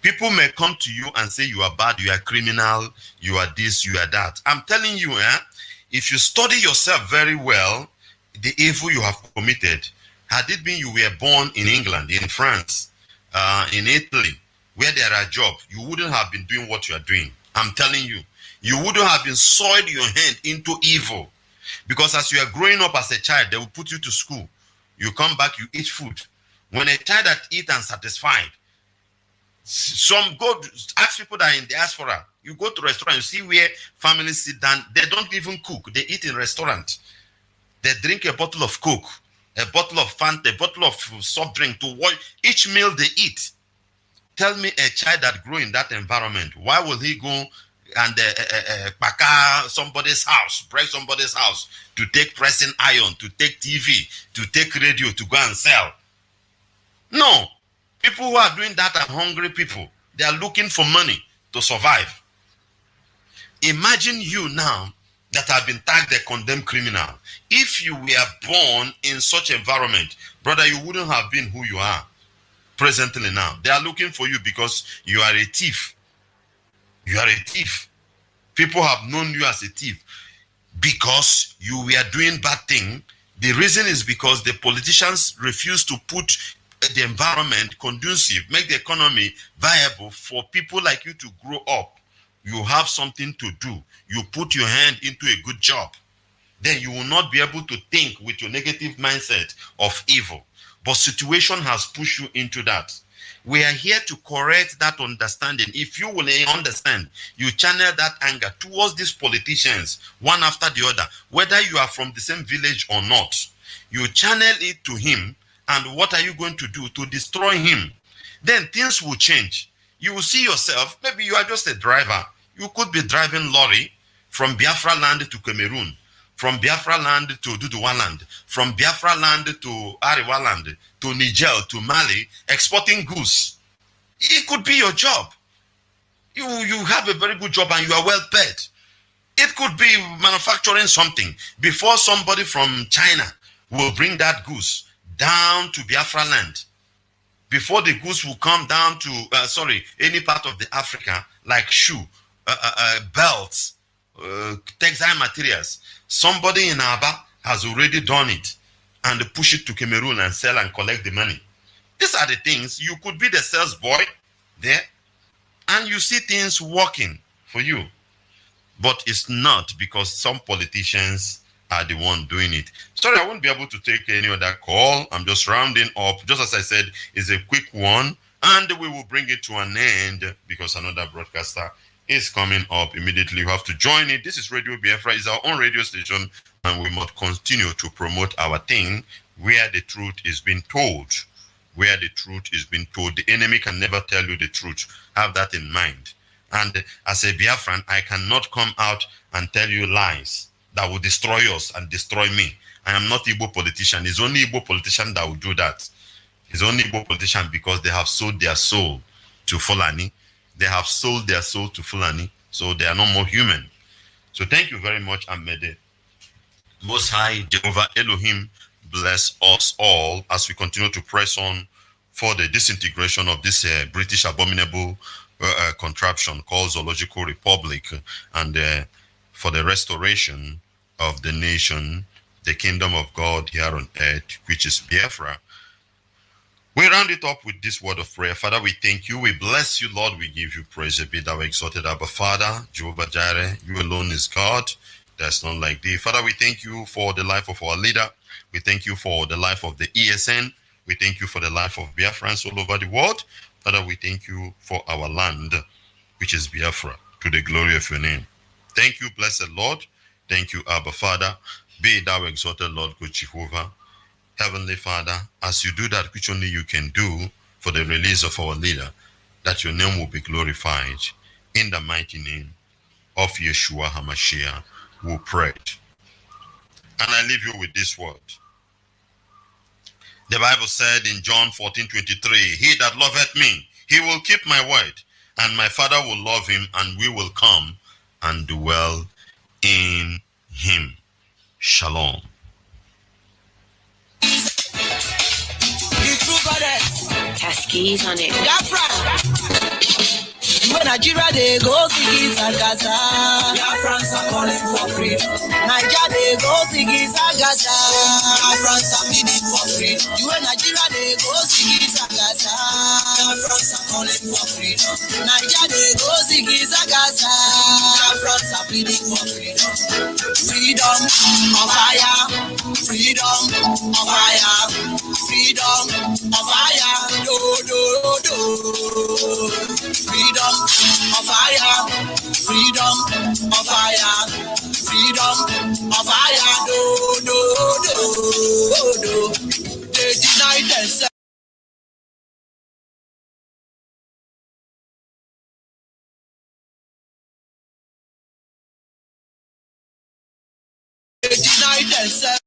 People may come to you and say you are bad, you are criminal, you are this, you are that. I'm telling you, if you study yourself very well, the evil you have committed, had it been you were born in England, in France, in Italy, where there are jobs, you wouldn't have been doing what you are doing. I'm telling you, you wouldn't have been soiled your hand into evil. Because as you are growing up as a child, they will put you to school. You come back, you eat food. When a child that eats and satisfied, some go ask people that are in diaspora. You go to a restaurant, you see where families sit down. They don't even cook. They eat in restaurant. They drink a bottle of Coke, a bottle of Fanta, a bottle of soft drink to watch each meal they eat. Tell me a child that grew in that environment, why will he go and paka somebody's house, break somebody's house to take pressing iron, to take TV, to take radio, to go and sell? No. People who are doing that are hungry people. They are looking for money to survive. Imagine you now that have been tagged a condemned criminal. If you were born in such environment, brother, you wouldn't have been who you are presently now. They are looking for you because you are a thief. You are a thief. People have known you as a thief because you were doing bad thing. The reason is because the politicians refuse to put the environment conducive, make the economy viable for people like you to grow up. You have something to do. You put your hand into a good job. Then you will not be able to think with your negative mindset of evil. But situation has pushed you into that. We are here to correct that understanding. If you will understand, you channel that anger towards these politicians, one after the other, whether you are from the same village or not. You channel it to him, and what are you going to do to destroy him? Then things will change. You will see yourself, maybe you are just a driver. You could be driving lorry from Biafra land to Cameroon, from Biafra land to Duduwa land, from Biafra land to Ariwa land, to Niger, to Mali, exporting goods. It could be your job. You have a very good job and you are well paid. It could be manufacturing something before somebody from China will bring that goods down to Biafra land. Before the goods will come down to, any part of the Africa, like shoe, belts, textile materials. Somebody in Aba has already done it and push it to Cameroon and sell and collect the money. These are the things. You could be the sales boy there and you see things working for you. But it's not, because some politicians are the one doing it. Sorry, I won't be able to take any other call. I'm just rounding up. Just as I said, it's a quick one, and we will bring it to an end because another broadcaster is coming up immediately. You have to join it. This is Radio Biafra. It's our own radio station, and we must continue to promote our thing where the truth is being told. Where the truth is being told. The enemy can never tell you the truth. Have that in mind. And as a Biafran, I cannot come out and tell you lies that will destroy us and destroy me. I am not Igbo politician. It's only Igbo politician that will do that. It's only Igbo politician because they have sold their soul to Fulani. They have sold their soul to Fulani, so they are no more human. So thank you very much, Ahmed. Most High Jehovah Elohim bless us all as we continue to press on for the disintegration of this British abominable contraption called Zoological Republic, and for the restoration of the nation, the kingdom of God here on earth, which is Biafra. We round it up with this word of prayer. Father, we thank you. We bless you, Lord. We give you praise. Be thou exalted, Abba Father. Jehovah Jireh, you alone is God. There's none like thee. Father, we thank you for the life of our leader. We thank you for the life of the ESN. We thank you for the life of Biafrans all over the world. Father, we thank you for our land, which is Biafra, to the glory of your name. Thank you, blessed Lord. Thank you, Abba Father. Be thou exalted, Lord God Jehovah. Heavenly Father, as you do that which only you can do for the release of our leader, that your name will be glorified. In the mighty name of Yeshua HaMashiach, we pray. And I leave you with this word. The Bible said in John 14:23, he that loveth me, he will keep my word, and my Father will love him, and we will come and dwell in him. Shalom. Taskies on it. When Nigeria they go Sigis and Gaza, Biafrans are calling for freedom. Nigeria they go Sigis and Gaza, Biafrans are pleading for freedom. When Nigeria they go Sigis and Gaza, Biafrans are calling for freedom. Nigeria they go Sigis and Gaza, Biafrans are pleading for freedom. Freedom of fire, freedom of fire, freedom of fire, do do do. Freedom of fire, freedom of fire, freedom of fire, do. They deny themselves. They deny themselves.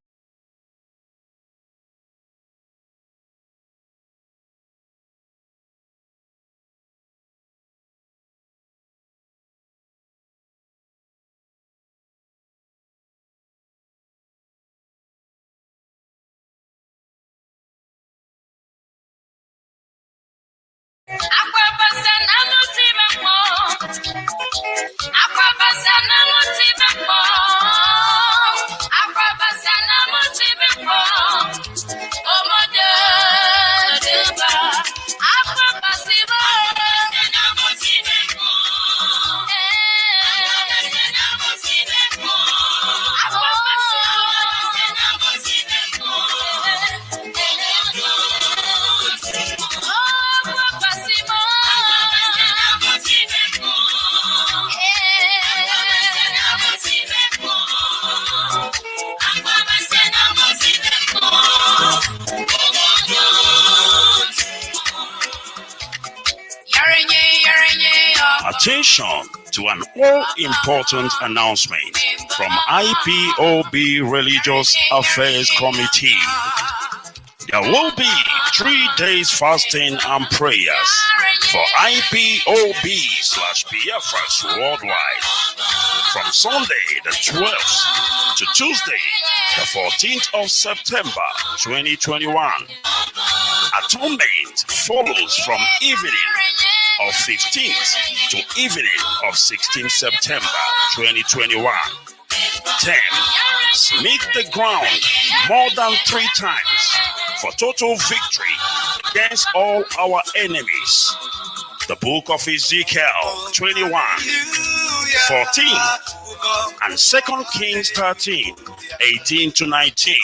Attention to an all-important announcement from IPOB Religious Affairs Committee. There will be 3 days fasting and prayers for IPOB/Biafras worldwide from Sunday the 12th to Tuesday the 14th of September 2021. Atonement follows from evening of 15th to evening of 16th September 2021. 10. Smite the ground more than 3 times for total victory against all our enemies. The book of Ezekiel 21, 14, and 2 Kings 13, 18 to 19.